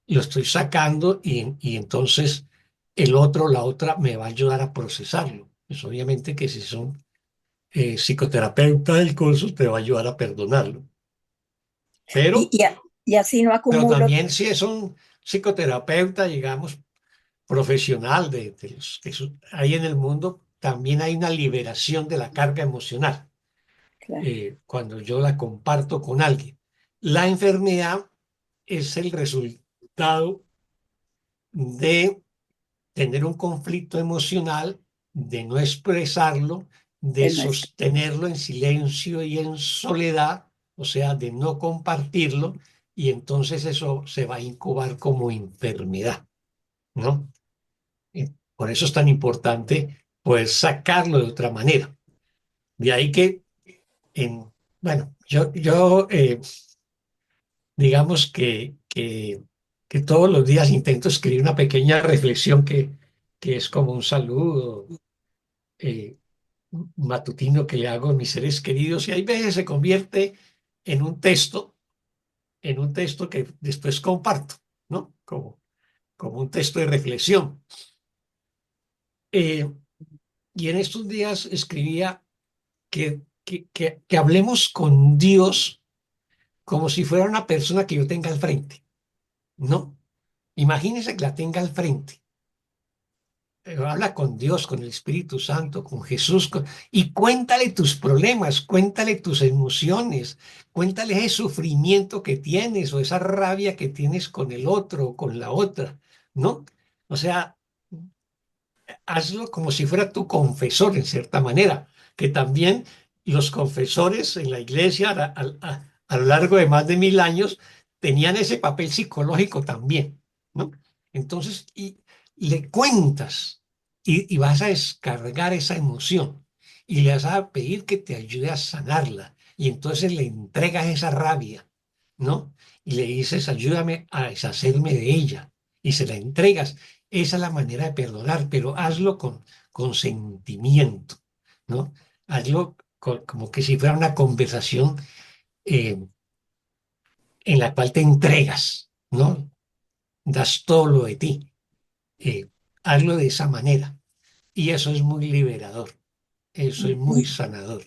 Lo estoy sacando y entonces el otro, la otra, me va a ayudar a procesarlo. Pues obviamente que si son psicoterapeuta del curso, te va a ayudar a perdonarlo. Y, Pero, y, y así no pero acumulo. también si es un psicoterapeuta, digamos, profesional de los que hay en el mundo, también hay una liberación de la carga emocional Claro, cuando yo la comparto con alguien. La enfermedad es el resultado de tener un conflicto emocional, de no expresarlo, de de nuestra. sostenerlo en silencio y en soledad, o sea, de no compartirlo, y entonces eso se va a incubar como enfermedad, ¿no? Por eso es tan importante poder sacarlo de otra manera. De ahí que, bueno, yo digamos que todos los días intento escribir una pequeña reflexión que es como un saludo eh, matutino que le hago a mis seres queridos y hay veces se convierte en un texto, en un texto que después comparto, ¿no? Como un texto de reflexión. Eh, y en estos días escribía que hablemos con Dios como si fuera una persona que yo tenga al frente, ¿no? Imagínese que la tenga al frente. Habla con Dios, con el Espíritu Santo, con Jesús, y cuéntale tus problemas, cuéntale tus emociones, cuéntale ese sufrimiento que tienes o esa rabia que tienes con el otro o con la otra, ¿no? O sea, hazlo como si fuera tu confesor, en cierta manera, que también los confesores en la iglesia a lo largo de más de 1000 años tenían ese papel psicológico también, ¿no? Entonces, le cuentas y vas a descargar esa emoción y le vas a pedir que te ayude a sanarla. Y entonces le entregas esa rabia, ¿no? Y le dices, ayúdame a deshacerme de ella. Y se la entregas. Esa es la manera de perdonar, pero hazlo con sentimiento, ¿no? Hazlo como que si fuera una conversación eh, en la cual te entregas, ¿no? Das todo lo de ti. Eh, Hazlo de esa manera. Y eso es muy liberador, eso es muy sanador.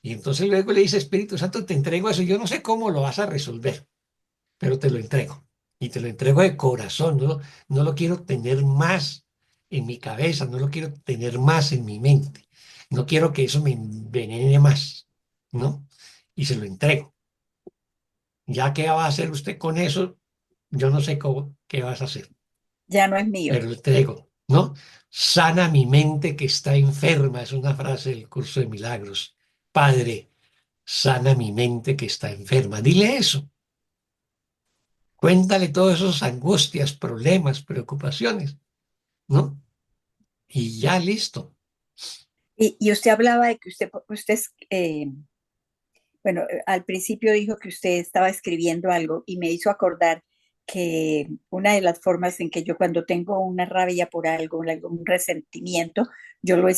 Y entonces luego le dice, Espíritu Santo, te entrego eso. Yo no sé cómo lo vas a resolver, pero te lo entrego. Y te lo entrego de corazón. No lo quiero tener más en mi cabeza, no lo quiero tener más en mi mente. No quiero que eso me envenene más, ¿no? Y se lo entrego. Ya qué va a hacer usted con eso, yo no sé qué vas a hacer, Ya no es mío. pero le entrego, ¿no? Sana mi mente que está enferma, es una frase del curso de milagros. Padre, sana mi mente que está enferma. Dile eso. Cuéntale todas esas angustias, problemas, preocupaciones, ¿no? Y ya listo. Y usted hablaba de que usted bueno, al principio dijo que usted estaba escribiendo algo y me hizo acordar que una de las formas en que yo cuando tengo una rabia por algo, un resentimiento, yo lo Mm.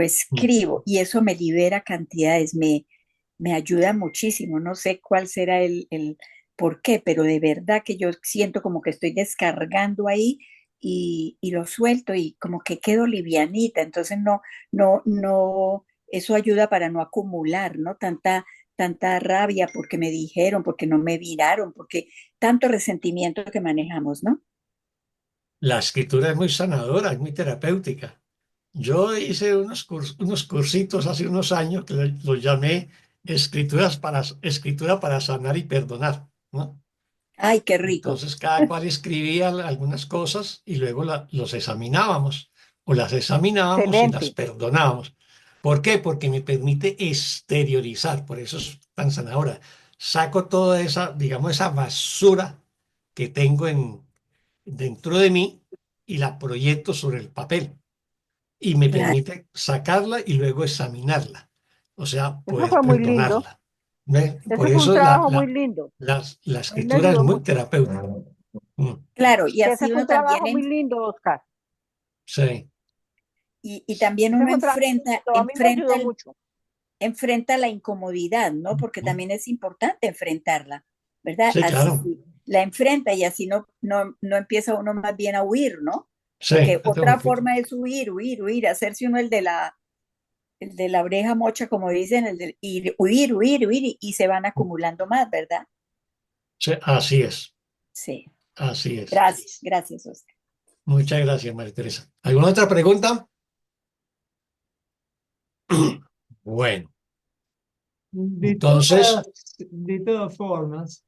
escribo y eso me libera cantidades, me ayuda muchísimo. No sé cuál será el por qué, pero de verdad que yo siento como que estoy descargando ahí y lo suelto y como que quedo livianita. Entonces no, eso ayuda para no acumular, ¿no? Tanta rabia porque me dijeron, porque no me miraron, porque tanto resentimiento que manejamos, ¿no? La escritura es muy sanadora, es muy terapéutica. Yo hice unos cursitos hace unos años que los llamé escritura para sanar y perdonar, ¿no? Ay, qué rico. Entonces cada cual escribía algunas cosas y luego los examinábamos o las examinábamos y las Excelente. perdonábamos. ¿Por qué? Porque me permite exteriorizar, por eso es tan sanadora. Saco toda esa, digamos, esa basura que tengo dentro de mí y la proyecto sobre el papel y me Claro, permite sacarla y luego examinarla, o sea, Eso poder fue muy lindo. perdonarla. ¿Ve? Por Eso fue un eso trabajo muy lindo. la A mí me escritura es ayudó muy mucho. terapéutica. Mm, claro, y Ese así fue uno un también, trabajo muy lindo, Oscar. sí, y también Ese uno fue un trabajo muy lindo. A mí me ayudó mucho. enfrenta la incomodidad, ¿no? Porque mm, también es importante enfrentarla, ¿verdad? sí, Así claro, la enfrenta y así no empieza uno más bien a huir, ¿no? sí, Porque otra forma es huir, hacerse uno el de la oreja mocha, como dicen, y huir, y se van acumulando más, ¿verdad? sí, así es, Sí. así es. Gracias, Oscar. Muchas gracias, María Teresa. ¿Alguna otra pregunta? Bueno, De entonces, de todas formas,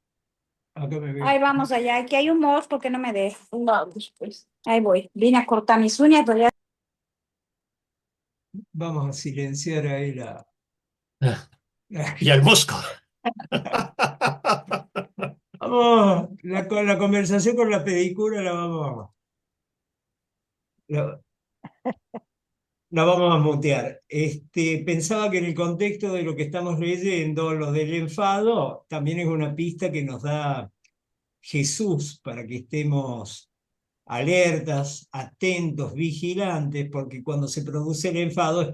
acá me Ahí veo. vamos allá. Aquí hay un mosco que no me deja. Vamos, pues. Ahí voy. Vine a cortar mis uñas, pero ya. Vamos a silenciar ahí ah, la- y al mosco. Vamos, la conversación con la pedicura la, la vamos a mutear. Pensaba que en el contexto de lo que estamos leyendo, lo del enfado, también es una pista que nos da Jesús para que estemos alertas, atentos, vigilantes, porque cuando se produce el enfado es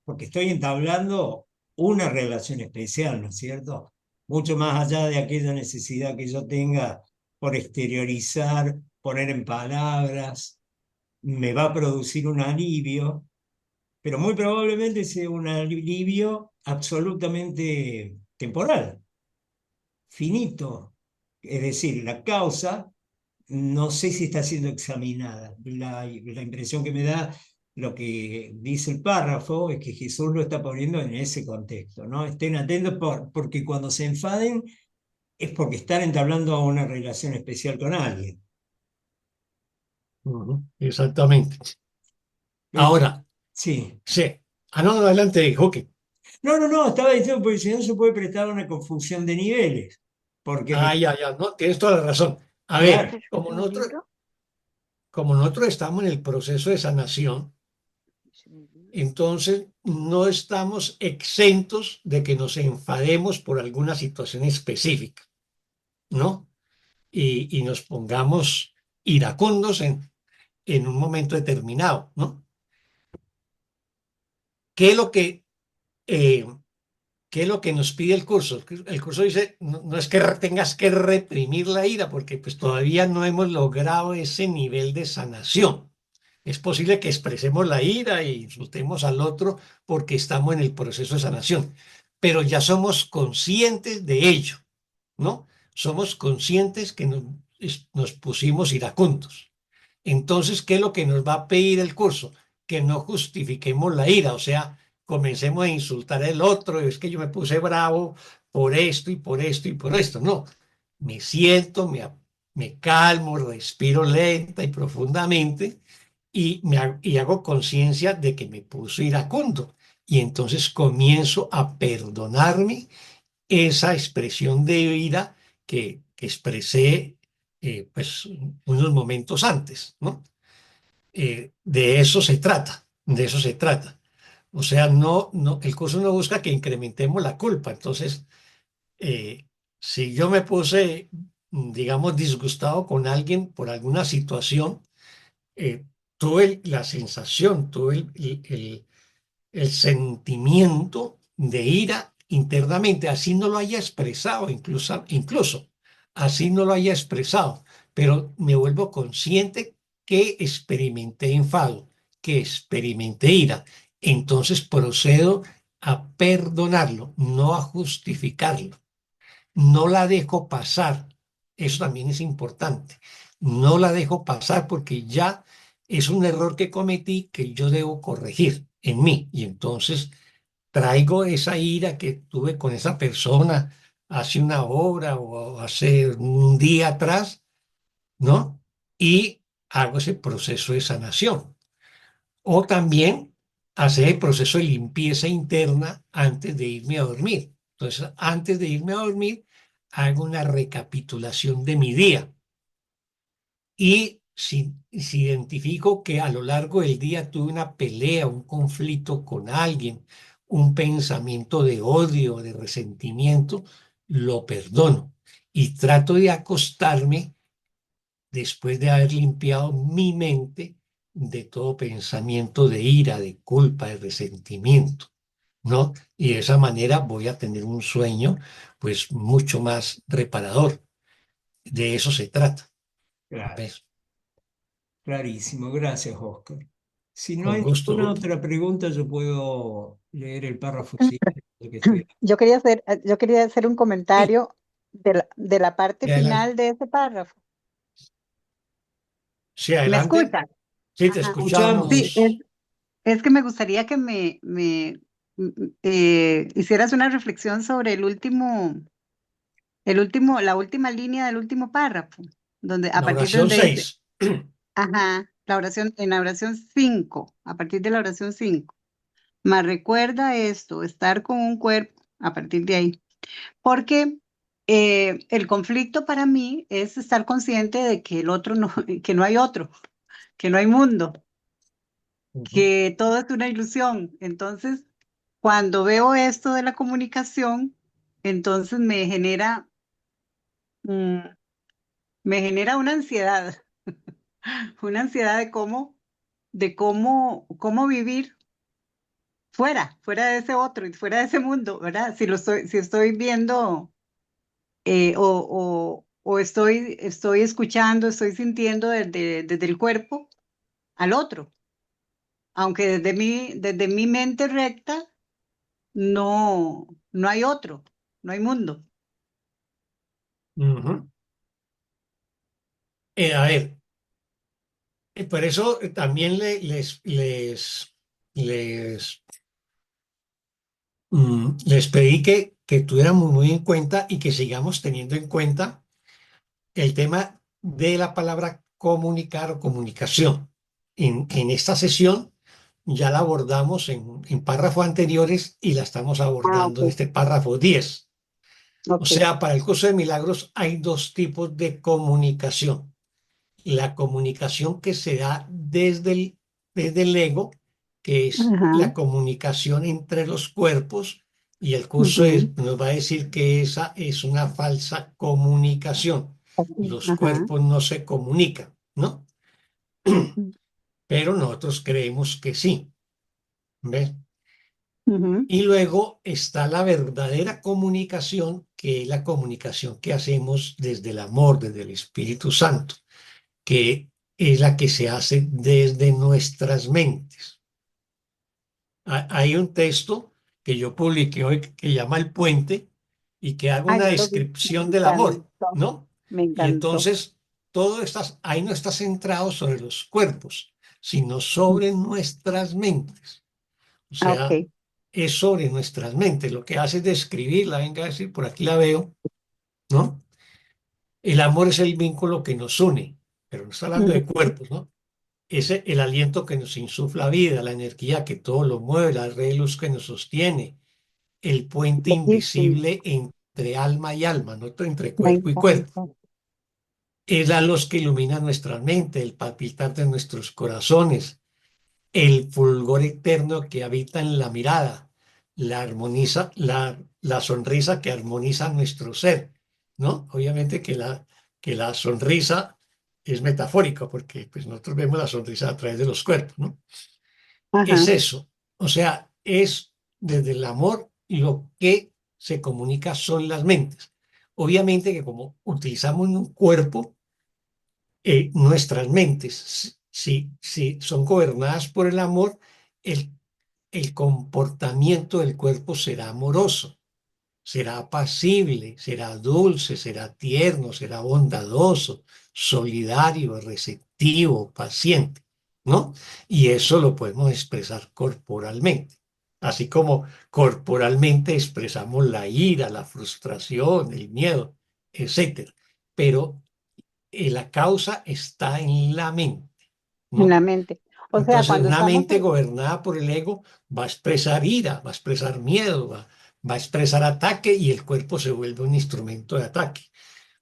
porque estoy entablando una relación especial, ¿no es cierto? Mucho más allá de aquella necesidad que yo tenga por exteriorizar, poner en palabras, me va a producir un alivio, pero muy probablemente sea un alivio absolutamente temporal, finito. Es decir, la causa no sé si está siendo examinada. La impresión que me da lo que dice el párrafo es que Jesús lo está poniendo en ese contexto, ¿no? Estén atentos porque cuando se enfaden es porque están entablando una relación especial con alguien. Ujú, exactamente. Eh, Ahora, sí. sí. Ah, no, adelante, Joaquín. No, estaba diciendo porque si no se puede prestar una confusión de niveles. Porque, Ah, ya, no, tienes toda la razón. A ¿Qué ver, es claro, eso? como ¿Un nosotros, libro? como nosotros estamos en el proceso de sanación, entonces no estamos exentos de que nos enfademos por alguna situación específica, ¿no? Y nos pongamos iracundos en un momento determinado, ¿no? ¿Qué es lo que, eh, qué es lo que nos pide el curso? El curso dice, no, no es que tengas que reprimir la ira, porque pues todavía no hemos logrado ese nivel de sanación. Es posible que expresemos la ira e insultemos al otro porque estamos en el proceso de sanación, pero ya somos conscientes de ello, ¿no? Somos conscientes que nos pusimos iracundos. Entonces, ¿qué es lo que nos va a pedir el curso? Que no justifiquemos la ira, o sea, comencemos a insultar al otro, es que yo me puse bravo por esto y por esto y por esto. No, me siento, me calmo, respiro lenta y profundamente y hago conciencia de que me puse iracundo. Y entonces comienzo a perdonarme esa expresión de ira que expresé pues unos momentos antes, ¿no? De eso se trata, de eso se trata. O sea, el curso no busca que incrementemos la culpa. Entonces, eh, si yo me puse, digamos, disgustado con alguien por alguna situación, tuve la sensación, tuve el sentimiento de ira internamente, así no lo haya expresado, incluso así no lo haya expresado, pero me vuelvo consciente que experimenté enfado, que experimenté ira. Entonces procedo a perdonarlo, no a justificarlo. No la dejo pasar. Eso también es importante. No la dejo pasar porque ya es un error que cometí que yo debo corregir en mí. Y entonces traigo esa ira que tuve con esa persona hace una hora o hace un día atrás, ¿no? Y hago ese proceso de sanación. O también hacer el proceso de limpieza interna antes de irme a dormir. Entonces, antes de irme a dormir, hago una recapitulación de mi día. Y si identifico que a lo largo del día tuve una pelea, un conflicto con alguien, un pensamiento de odio, de resentimiento, lo perdono. Y trato de acostarme después de haber limpiado mi mente de todo pensamiento de ira, de culpa, de resentimiento, ¿no? Y de esa manera voy a tener un sueño, pues, mucho más reparador. De eso se trata. Claro, ¿Ves? clarísimo. Gracias, Oscar. Si no Con hay gusto, ninguna Ruth. otra pregunta, yo puedo leer el párrafo siguiente que estoy. Yo quería hacer un Sí, comentario de la parte adelante. final de ese párrafo. Sí, ¿Me adelante. escuchan? Sí, te Ajá. Sí, Escuchamos. escuchamos. es que me gustaría que hicieras una reflexión sobre la última línea del último párrafo, a La partir de oración donde dice, 6. ajá, en la oración 5, a partir de la oración 5. Más recuerda esto, estar con un cuerpo, a partir de ahí. Porque el conflicto para mí es estar consciente de que el otro no, que no hay otro, que no hay mundo, que todo es una ilusión. Entonces, cuando veo esto de la comunicación, entonces mm, me genera una ansiedad cómo vivir fuera de ese otro y fuera de ese mundo, ¿verdad? Si estoy viendo o estoy escuchando, estoy sintiendo desde el cuerpo al otro, aunque desde mi mente recta no hay otro, no hay mundo. Ujú. A ver, por eso también les pedí que tuviéramos muy en cuenta y que sigamos teniendo en cuenta el tema de la palabra comunicar o comunicación. En esta sesión ya la abordamos en párrafos anteriores y la estamos Ah, abordando en ok, este párrafo 10. O ok. sea, para el curso de milagros hay dos tipos de comunicación la comunicación que se da desde el ego, que es Ajá, la comunicación entre los cuerpos, y el curso ujú, nos va a decir que esa es una falsa comunicación. Los ajá, cuerpos no se comunican, ¿no? ujú, Pero nosotros creemos que sí, ¿ves? ujú, Y luego está la verdadera comunicación, que es la comunicación que hacemos desde el amor, desde el Espíritu Santo, que es la que se hace desde nuestras mentes. Hay un texto que yo publiqué hoy que llama El Puente y que hago ah, una yo lo vi, descripción del amor, ¿no? me Y encantó. entonces ahí no está centrado sobre los cuerpos, sino sobre nuestras mentes. O Ah, sea, ok. es sobre nuestras mentes. Lo que hace es describirla, venga a decir, por aquí la veo, ¿no? El amor es el vínculo que nos une, pero no está hablando de Ujú, cuerpos, ¿no? Es el aliento que nos insufla vida, la energía que todo lo mueve, la red de luz que nos sostiene, el puente bellísimo, invisible entre alma y alma, no entre me cuerpo y cuerpo. encantó. Es la luz que ilumina nuestra mente, el palpitar de nuestros corazones, el fulgor eterno que habita en la mirada, la sonrisa que armoniza nuestro ser, ¿no? Obviamente que la sonrisa es metafórica, porque pues, nosotros vemos la sonrisa a través de los cuerpos, ¿no? Es Ajá, eso, o sea, es desde el amor lo que se comunica son las mentes. Obviamente que como utilizamos un cuerpo, nuestras mentes, si son gobernadas por el amor, el, el comportamiento del cuerpo será amoroso, será apacible, será dulce, será tierno, será bondadoso, solidario, receptivo, paciente, ¿no? Y eso lo podemos expresar corporalmente. Así como corporalmente expresamos la ira, la frustración, el miedo, etcétera. Pero la causa está en la mente, en la ¿no? mente. O sea, Entonces, cuando una estamos, mente gobernada por el ego va a expresar ira, va a expresar miedo, va a expresar ataque y el cuerpo se vuelve un instrumento de ataque.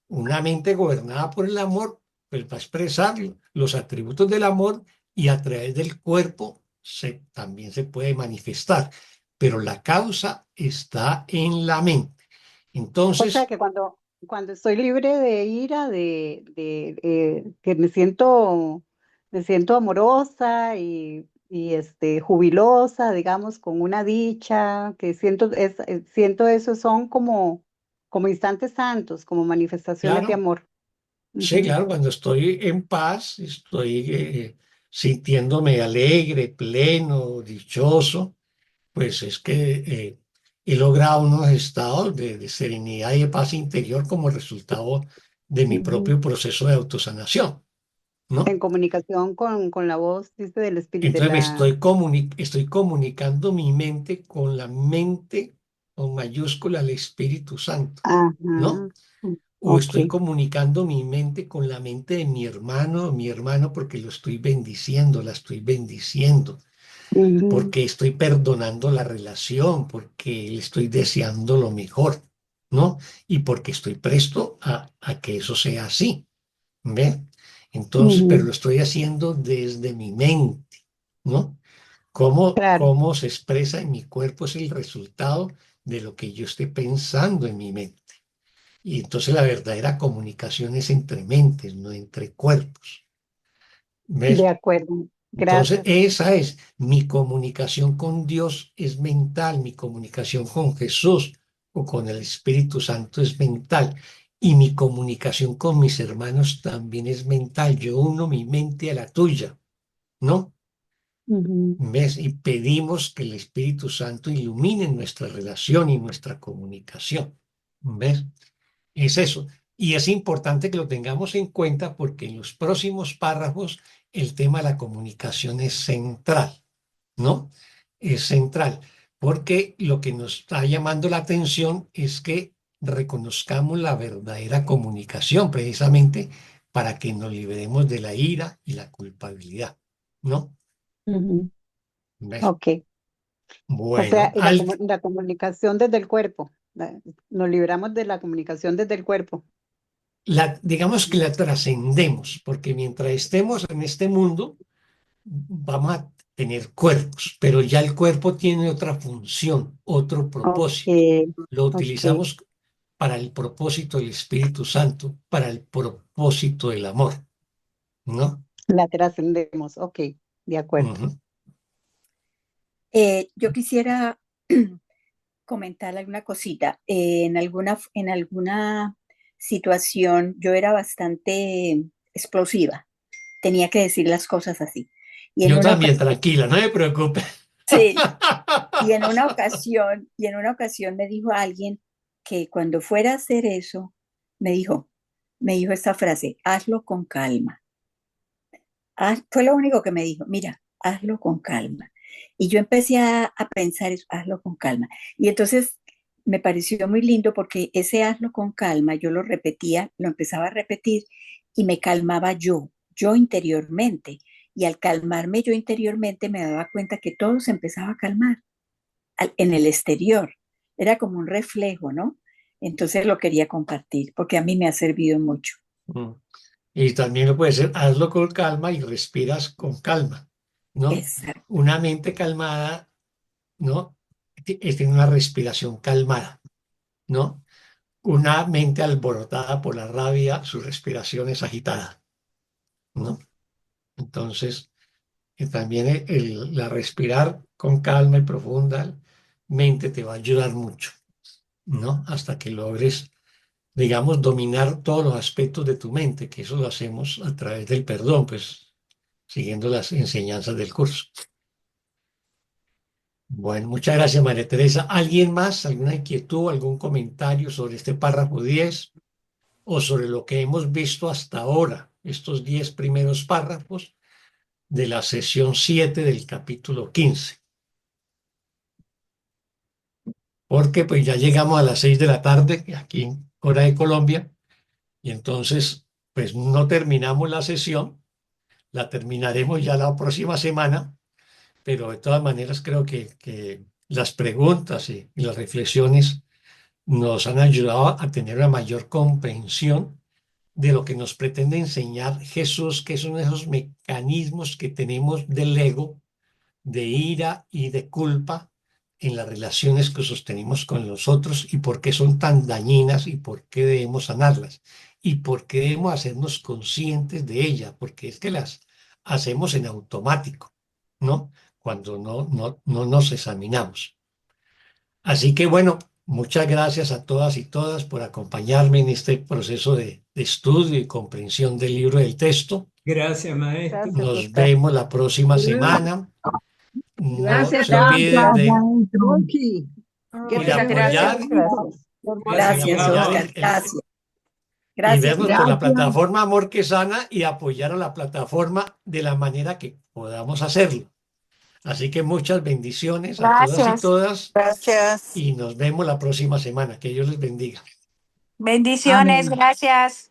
Una mente gobernada por el amor, pues va a expresar los atributos del amor y a través del cuerpo también se puede manifestar, pero la causa está en la mente. o sea, Entonces, que cuando estoy libre de ira, que me siento amorosa y jubilosa, digamos, con una dicha, que siento eso, son como instantes santos, como manifestaciones de claro, amor. sí, Ujú, claro, cuando estoy en paz, estoy sintiéndome alegre, pleno, dichoso, pues es que he logrado unos estados de serenidad y de paz interior como resultado de mi ujú. propio proceso de autosanación, En ¿no? comunicación con la voz, dice, del espíritu, de Entonces la... estoy comunicando mi mente con la mente con mayúscula al Espíritu Santo, Ajá, ¿no? O ok. estoy comunicando mi mente con la mente de mi hermano porque lo estoy bendiciendo, la estoy bendiciendo, Ujú, porque estoy perdonando la relación, porque le estoy deseando lo mejor, ¿no? Y porque estoy presto a que eso sea así, ¿ve? Entonces, pero ujú, lo estoy haciendo desde mi mente, ¿no? claro. Cómo se expresa en mi cuerpo es el resultado de lo que yo estoy pensando en mi mente. Y entonces la verdadera comunicación es entre mentes, no entre cuerpos. De ¿Ves? acuerdo. Entonces Gracias. esa es mi comunicación con Dios es mental, mi comunicación con Jesús o con el Espíritu Santo es mental y mi comunicación con mis hermanos también es mental. Yo uno mi mente a la tuya, ¿no? Ujú, ¿Ves? Y pedimos que el Espíritu Santo ilumine nuestra relación y nuestra comunicación. ¿Ves? Es eso. Y es importante que lo tengamos en cuenta porque en los próximos párrafos el tema de la comunicación es central, ¿no? Es central, porque lo que nos está llamando la atención es que reconozcamos la verdadera comunicación, precisamente para que nos liberemos de la ira y la culpabilidad, ¿no? ujú, ¿Ves? ok. O sea, Bueno, y la comunicación desde el cuerpo. Nos libramos de la comunicación desde el cuerpo. digamos que la trascendemos, porque mientras estemos en este mundo, vamos a tener cuerpos, pero ya el cuerpo tiene otra función, otro propósito. Lo ok, utilizamos para el propósito del Espíritu Santo, para el propósito del amor, ¿no? la trascendemos, ok, de acuerdo. Ujú. Yo quisiera comentar alguna cosita. En alguna situación yo era bastante explosiva. Tenía que decir las cosas así. Y en Yo una también, ocasión, tranquila, no me preocupe. sí, y en una ocasión me dijo alguien que cuando fuera a hacer eso, me dijo esta frase: hazlo con calma. Fue lo único que me dijo: mira, hazlo con calma. Y yo empecé a pensar eso: hazlo con calma. Y entonces me pareció muy lindo porque ese hazlo con calma, yo lo repetía, lo empezaba a repetir y me calmaba yo interiormente. Y al calmarme yo interiormente me daba cuenta que todo se empezaba a calmar en el exterior. Era como un reflejo, ¿no? Entonces lo quería compartir porque a mí me ha servido mucho. Mm. Y también lo puede ser, hazlo con calma y respiras con calma, ¿no? Exacto. Una mente calmada, ¿no? Tiene una respiración calmada, ¿no? Una mente alborotada por la rabia, su respiración es agitada, ¿no? Entonces, también la respirar con calma y profunda mente te va a ayudar mucho, ¿no? Hasta que logres, digamos, dominar todos los aspectos de tu mente, que eso lo hacemos a través del perdón, pues, siguiendo las enseñanzas del curso. Bueno, muchas gracias, María Teresa. ¿Alguien más? ¿Alguna inquietud, algún comentario sobre este párrafo 10 o sobre lo que hemos visto hasta ahora, estos 10 primeros párrafos de la sesión 7 del capítulo 15? Porque pues ya llegamos a las 6 de la tarde, aquí en hora de Colombia, y entonces pues no terminamos la sesión, la terminaremos ya la próxima semana, pero de todas maneras creo que las preguntas y las reflexiones nos han ayudado a tener una mayor comprensión de lo que nos pretende enseñar Jesús, que son esos mecanismos que tenemos del ego, de ira y de culpa en las relaciones que sostenemos con los otros y por qué son tan dañinas y por qué debemos sanarlas y por qué debemos hacernos conscientes de ellas, porque es que las hacemos en automático, ¿no? Cuando no nos examinamos. Así que bueno, muchas gracias a todas y todas por acompañarme en este proceso de estudio y comprensión del libro del texto. Gracias, maestro. Gracias, Nos Oscar. vemos la próxima semana. No Gracias, se olviden Rocky. y de Muchas gracias. apoyar Muchas gracias. Gracias, Pablo. Oscar. Gracias. y Gracias, vernos por Pablo. la plataforma Amor que Sana y apoyar a la plataforma de la manera que podamos hacerlo. Así que muchas bendiciones a todas y Gracias. todas Gracias. y nos vemos la próxima semana. Que Dios les bendiga. Bendiciones, gracias.